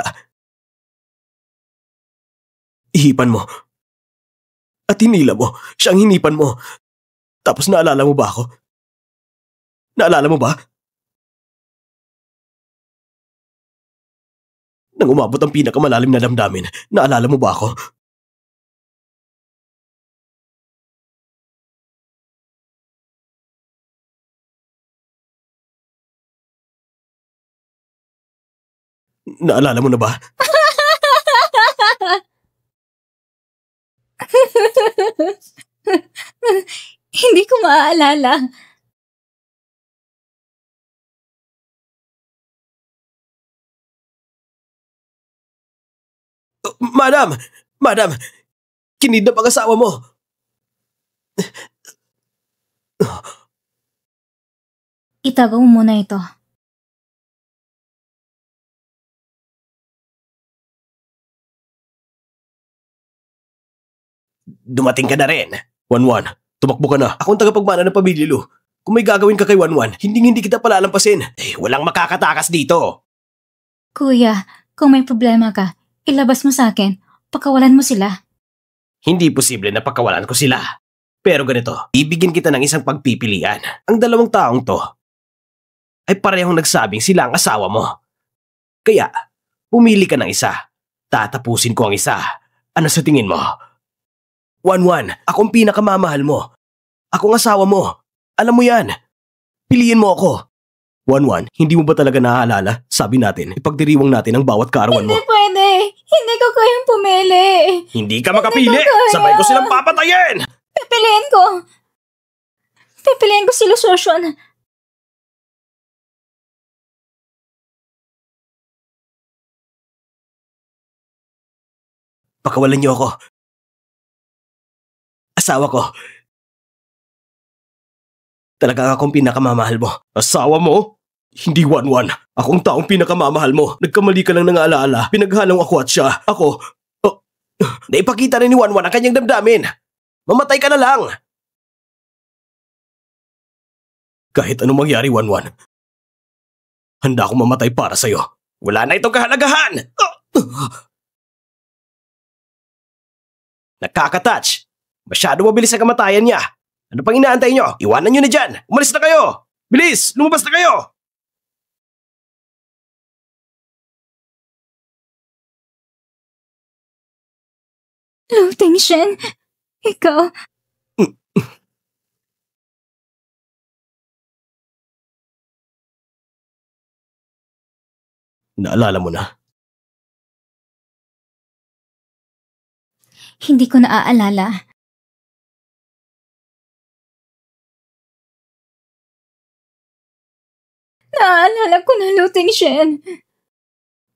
Ihipan mo. At hinila mo. Siya ang hinipan mo. Tapos naalala mo ba ako? Naalala mo ba? Nang umabot ang pinakamalalim na damdamin, naalala mo ba ako? Naalala mo na ba? Hindi ko maaalala. Madam! Madam! Kinidnap ang asawa mo! Itago mo muna ito. Dumating ka na rin. Wanwan, tumakbo ka na. Akong tagapagmana ng pamilya Lu. Kung may gagawin ka kay Wanwan, hindi kita palalampasin. Walang makakatakas dito. Kuya, kung may problema ka, ilabas mo sa akin. Pakawalan mo sila. Hindi posible na pagkawalan ko sila. Pero ganito, ibigyan kita ng isang pagpipilian. Ang dalawang taong to ay parehong nagsabing sila ang asawa mo. Kaya, pumili ka ng isa. Tatapusin ko ang isa. Ano sa tingin mo? Wanwan, akong pinakamamahal mo. Akong asawa mo. Alam mo yan. Piliin mo ako. Wanwan, hindi mo ba talaga naaalala? Sabi natin, ipagdiriwang natin ang bawat kaarawan mo. Hindi pwede. Hindi ko kayang pumili. Hindi ka makapili. Sabay ko silang papatayin. Pipiliin ko. Pipiliin ko si Lucian. Pakawalan niyo ako. Asawa ko. Talaga akong pinakamamahal mo. Asawa mo? Hindi Wanwan. Akong taong pinakamamahal mo. Nagkamali ka lang ng alaala. Pinaghalong ako at siya. Ako. Naipakita na ni Wanwan ang kanyang damdamin. Mamatay ka na lang. Kahit anong mangyari, Wanwan. Handa akong mamatay para sa'yo. Wala na itong kahalagahan. Nakaka-touch. Masyado mabilis ang kamatayan niya. Ano pang inaantay nyo? Iwanan nyo na dyan. Umalis na kayo. Bilis! Lumabas na kayo! Lu Tingshen, ikaw... Naalala mo na? Hindi ko naaalala. Naaalala ko na, Lu Tingshen.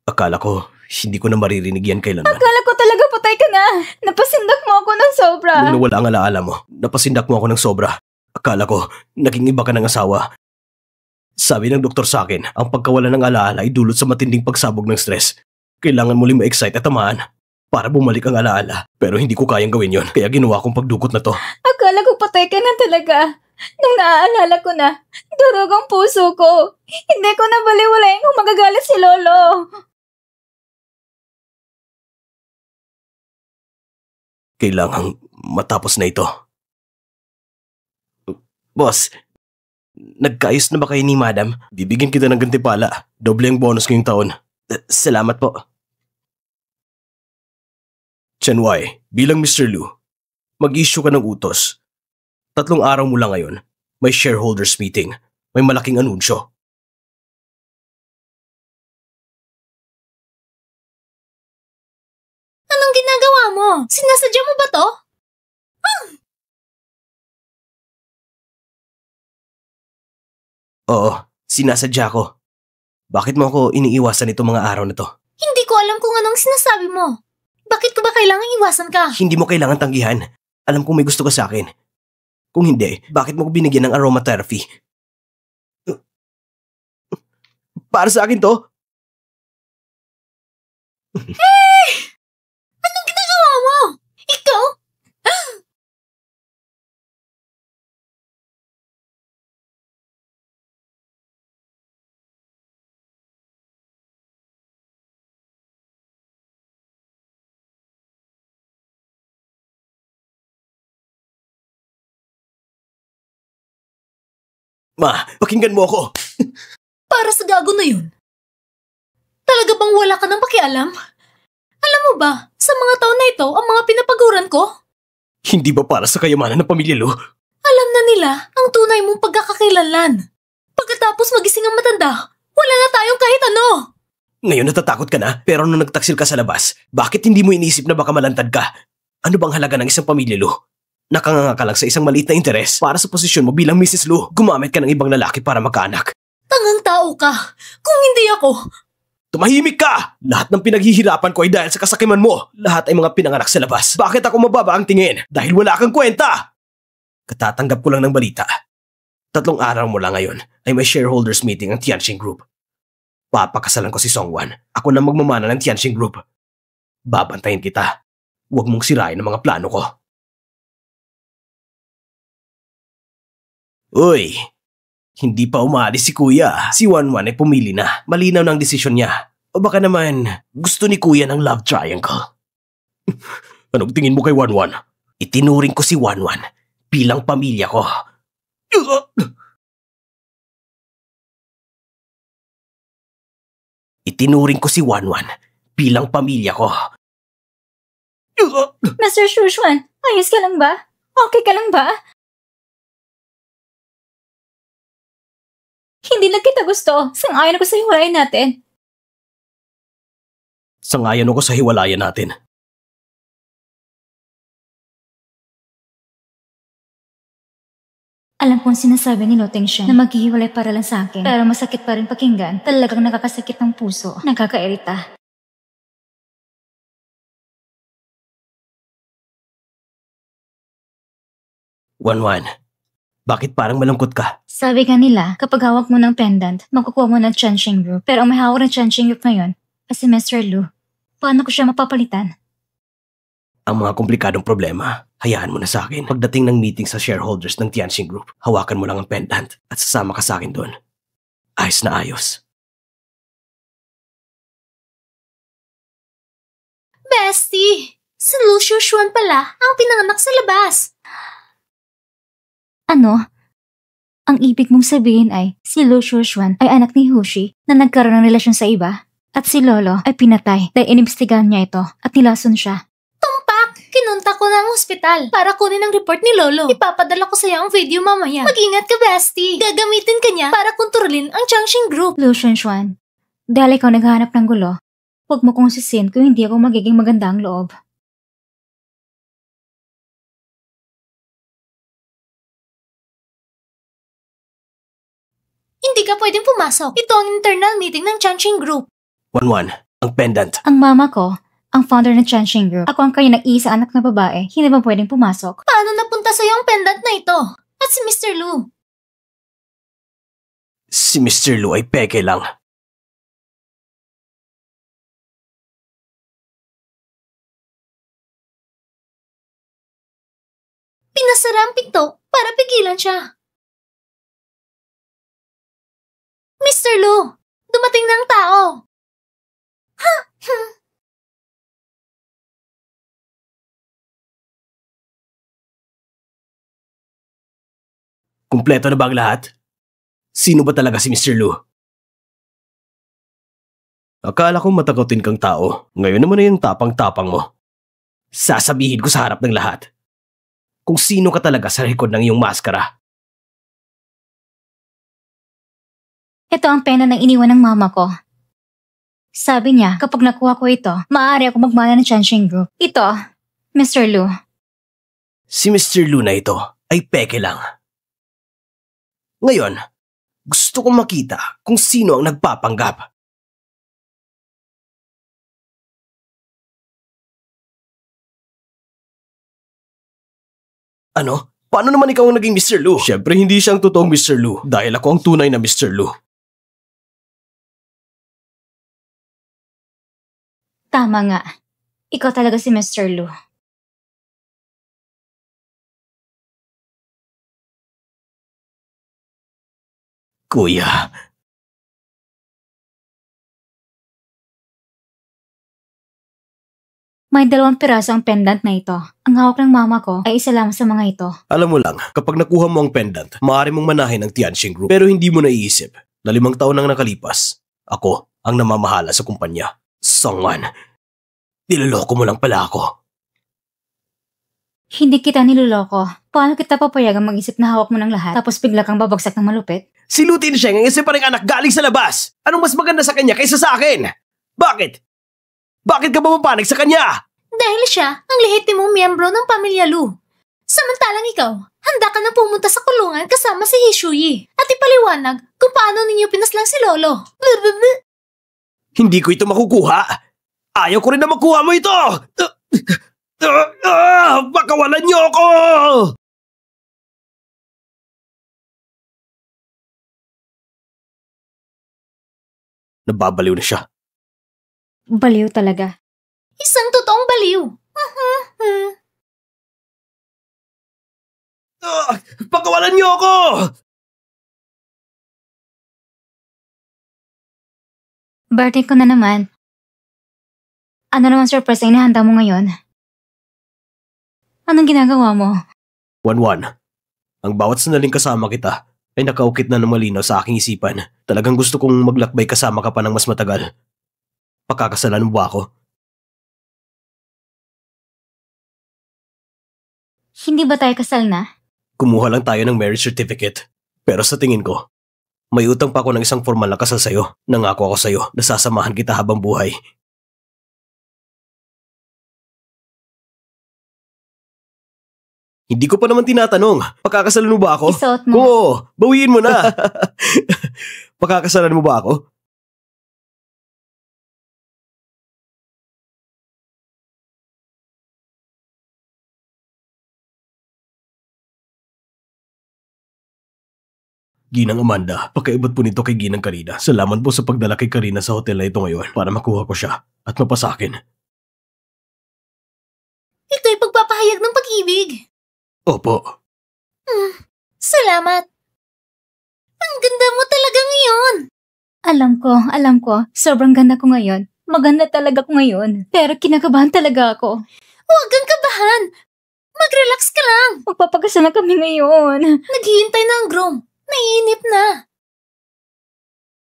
Akala ko, hindi ko na maririnig yan kailanman. Akala ko talaga patay ka na. Napasindak mo ako ng sobra. Nung nawala ang alaala mo, napasindak mo ako ng sobra. Akala ko, naging iba ka ng asawa. Sabi ng doktor sa akin, ang pagkawala ng alaala ay dulot sa matinding pagsabog ng stress. Kailangan muling ma-excite at tamaan para bumalik ang alaala. Pero hindi ko kayang gawin yon, kaya ginawa kong pagdukot na to. Akala ko patay ka na talaga. Nung naaalala ko na, durog ang puso ko. Hindi ko na baliwalain kung magagalit si Lolo. Kailangang matapos na ito. Boss, nagkaayos na ba kayo ni Madam? Bibigyan kita ng gantimpala. Doble ang bonus ngayong taon. Salamat po. Chen Wei, bilang Mr. Lu, mag-issue ka ng utos. 3 araw mula ngayon, may shareholders meeting. May malaking anunsyo. Anong ginagawa mo? Sinasadya mo ba to? Oo, sinasadya ko. Bakit mo ako iniiwasan itong mga araw na to? Hindi ko alam kung anong sinasabi mo. Bakit ko ba kailangang iwasan ka? Hindi mo kailangan tanggihan. Alam kong may gusto ka sa akin. Kung hindi, bakit mo ko binigyan ng aromatherapy? Para sa akin to? Hey! Anong ginagawa mo? Ikaw? Ma, pakinggan mo ako. Para sa gago na yun. Talaga bang wala ka ng pakialam? Alam mo ba, sa mga taon na ito, ang mga pinapaguran ko? Hindi ba para sa kayamanan ng pamilya Lu? Alam na nila ang tunay mong pagkakakilanlan. Pagkatapos magising ang matanda, wala na tayong kahit ano. Ngayon natatakot ka na, pero nung nagtaksil ka sa labas, bakit hindi mo inisip na baka malantad ka? Ano bang halaga ng isang pamilya Lu? Nakanganga ka lang sa isang maliit na interes para sa posisyon mo bilang Mrs. Lu. Gumamit ka ng ibang lalaki para magkaanak. Tangang tao ka. Kung hindi ako, Tumahimik ka! Lahat ng pinaghihirapan ko ay dahil sa kasakiman mo. Lahat ay mga pinanganak sa labas. Bakit ako mababa ang tingin? Dahil wala kang kwenta! Katatanggap ko lang ng balita. 3 araw mula ngayon ay may shareholders meeting ang Tianxing Group. Papakasalan ko si Songwan. Ako na magmamana ng Tianxing Group. Babantayin kita. Huwag mong sirain ang mga plano ko. Uy! Hindi pa umaalis si Kuya. Si Wanwan ay pumili na. Malinaw na ang desisyon niya. O baka naman, gusto ni Kuya ng love triangle. Anong tingin mo kay Wanwan? Itinuring ko si Wanwan bilang pamilya ko. Itinuring ko si Wanwan bilang pamilya ko. Mr. Shushwan, ayos ka lang ba? Okay ka lang ba? Hindi na kita gusto. Sang-ayon ako sa hiwalayan natin. Sangayon ako sa hiwalayan natin. Alam kong sinasabi ni Lo Tingshen na maghihiwalay para lang sa akin. Pero masakit pa rin pakinggan. Talagang nakakasakit ng puso. Nakakairita. Wanwan, bakit parang malungkot ka? Sabi nga nila, kapag hawak mo ng pendant, makukuha mo ng Tianxing Group. Pero ang may hawak ng Tianxing Group ngayon, si Mr. Lu. Paano ko siya mapapalitan? Ang mga komplikadong problema, hayaan mo na sa akin. Pagdating ng meeting sa shareholders ng Tianxing Group, hawakan mo lang ang pendant at sasama ka sa akin doon. Ayos na ayos. Bestie! Si Lu Shushwan pala ang pinanganak sa labas. Ano? Ang ibig mong sabihin ay si Lu Shushwan ay anak ni Hushi na nagkaroon ng relasyon sa iba at si Lolo ay pinatay dahil inimbestigahan niya ito at nilason siya. Tumpak! Kinunta ko na ang ospital para kunin ang report ni Lolo. Ipapadala ko sa'yo ang video mamaya. Mag-ingat ka, Bestie. Gagamitin ka niya para kontrolin ang Tianxing Group. Lu Shushwan, dahil ikaw naghahanap ng gulo, huwag mo kong sisin kung hindi ako magiging maganda ang loob. Hindi ka pwedeng pumasok. Ito ang internal meeting ng Tianxing Group. Wanwan, ang pendant. Ang mama ko, ang founder ng Tianxing Group, ako ang kanyang nag-iisa anak na babae, hindi ba pwedeng pumasok? Paano napunta sa'yo ang pendant na ito? At si Mr. Lu? Si Mr. Lu ay peke lang. Pinasara ang pinto para pigilan siya. Mr. Lu, dumating na ang tao. Kumpleto na ba ang lahat? Sino ba talaga si Mr. Lu? Akala ko matakotin kang tao. Ngayon naman ay yung tapang-tapang mo. Sasabihin ko sa harap ng lahat kung sino ka talaga sa likod ng iyong maskara. Ito ang pena na iniwan ng mama ko. Sabi niya, kapag nakuha ko ito, maaari ako magmana ng Chanxing Group. Ito, Mr. Lu. Si Mr. Lu na ito ay peke lang. Ngayon, gusto kong makita kung sino ang nagpapanggap. Ano? Paano naman ikaw ang naging Mr. Lu? Siyempre hindi siyang totoong Mr. Lu dahil ako ang tunay na Mr. Lu. Tama nga. Ikaw talaga si Mr. Lu. Kuya, May 2 piraso ang pendant na ito. Ang hawak ng mama ko ay isa lamang sa mga ito. alam mo lang, kapag nakuha mo ang pendant, maaari mong manahin ang Tianxing Group. Pero hindi mo naiisip na 5 taon nang nakalipas, ako ang namamahala sa kumpanya. Songwan, niloloko mo lang pala ako. Hindi kita niloloko. Paano kita papayagang mag-isip na hawak mo ng lahat tapos bigla kang babagsak ng malupit? Si Lu Tinsheng ang isa pa ring anak galing sa labas. Anong mas maganda sa kanya kaysa sa akin? Bakit? Bakit ka ba mapanig sa kanya? Dahil siya ang lehitimong miyembro ng pamilya Lu. Samantalang ikaw, handa ka na pumunta sa kulungan kasama si Hishuyi at ipaliwanag kung paano ninyo pinaslang si Lolo. Hindi ko ito makukuha. Ayaw ko rin na makuha mo ito. Pakawalan niyo ako! Nababaliw na siya. Baliw talaga. Isang totoong baliw. Pakawalan niyo ako! Birthday ko na naman. Ano naman surprise ang inahanda mo ngayon? Anong ginagawa mo? Wanwan, ang bawat sandaling kasama kita ay nakaukit na ng malinaw sa aking isipan. Talagang gusto kong maglakbay kasama ka pa ng mas matagal. Pakakasalan mo ba ako? Hindi ba tayo kasal na? Kumuha lang tayo ng marriage certificate. Pero sa tingin ko, may utang pa ako ng isang formal na kasal sa'yo. Nangako ako sa'yo na sasamahan kita habang buhay. Hindi ko pa naman tinatanong, pakakasalan mo ba ako? Isuot mo. Oo, bawiin mo na. Pakakasalan mo ba ako? Ginang Amanda, pakaibat po nito kay Ginang Karina. Salamat po sa pagdala kay Karina sa hotel na ito ngayon para makuha ko siya at mapasakin. Ito'y pagpapahayag ng pag-ibig. Opo. Salamat. Ang ganda mo talaga ngayon. Alam ko, sobrang ganda ko ngayon. Maganda talaga ko ngayon. Pero kinakabahan talaga ako. Huwag kang kabahan. Mag-relax ka lang. Magpapakasal na kami ngayon. Naghihintay na ang groom. Naiinip na.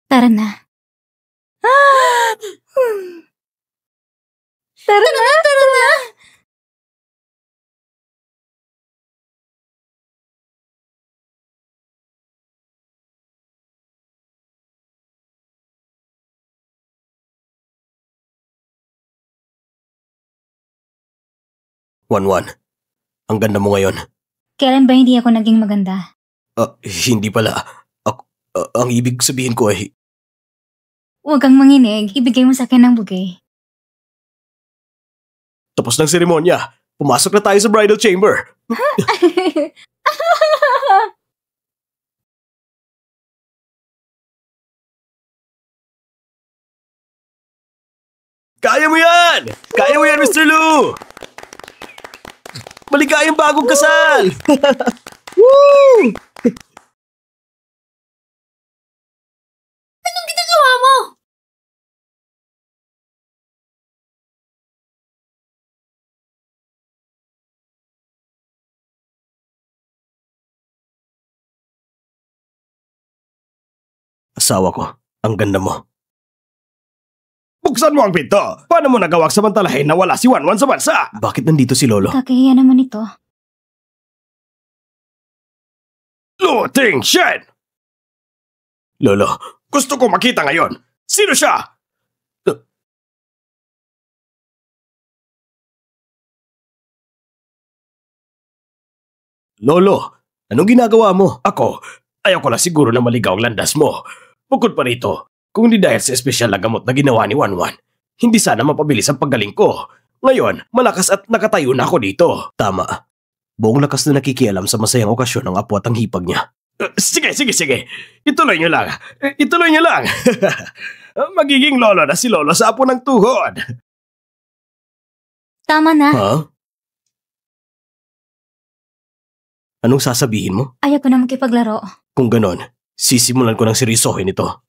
Tara na. Tara na. Tara na. Wanwan, ang ganda mo ngayon. Kailan ba hindi ako naging maganda? Hindi pala. Ang ibig sabihin ko ay... Huwag kang manginig. Ibigay mo sa akin ang bouquet. Tapos ng seremonya, pumasok na tayo sa bridal chamber. Kaya mo yan! Kaya mo yan, Mr. Lu! Maligayang bagong kasal! Woo! Anong ginagawa mo? Asawa ko, ang ganda mo. Buksan mo ang pinto! Paano mo nagawang samantalahin na wala si Wanwan sa bansa? Bakit nandito si Lolo? Kakahiya naman ito. Lu Tinsheng! Lolo, Gusto ko makita ngayon. Sino siya? Lolo, anong ginagawa mo? Ako, ayaw ko lang siguro na maligaw ang landas mo. Bukod pa rito, kung hindi dahil sa espesyal na gamot na ginawa ni Wanwan, hindi sana mapabilis ang paggaling ko. Ngayon, malakas at nakatayo na ako dito. Tama. Buong lakas na nakikialam sa masayang okasyon ng apo at ang hipag niya. Sige. Ituloy niyo lang. Magiging lolo na si Lolo sa apo ng tuhod. Tama na. Ha? Anong sasabihin mo? Ayaw ko na makipaglaro. Kung ganon, sisimulan ko ng seryosohin ito.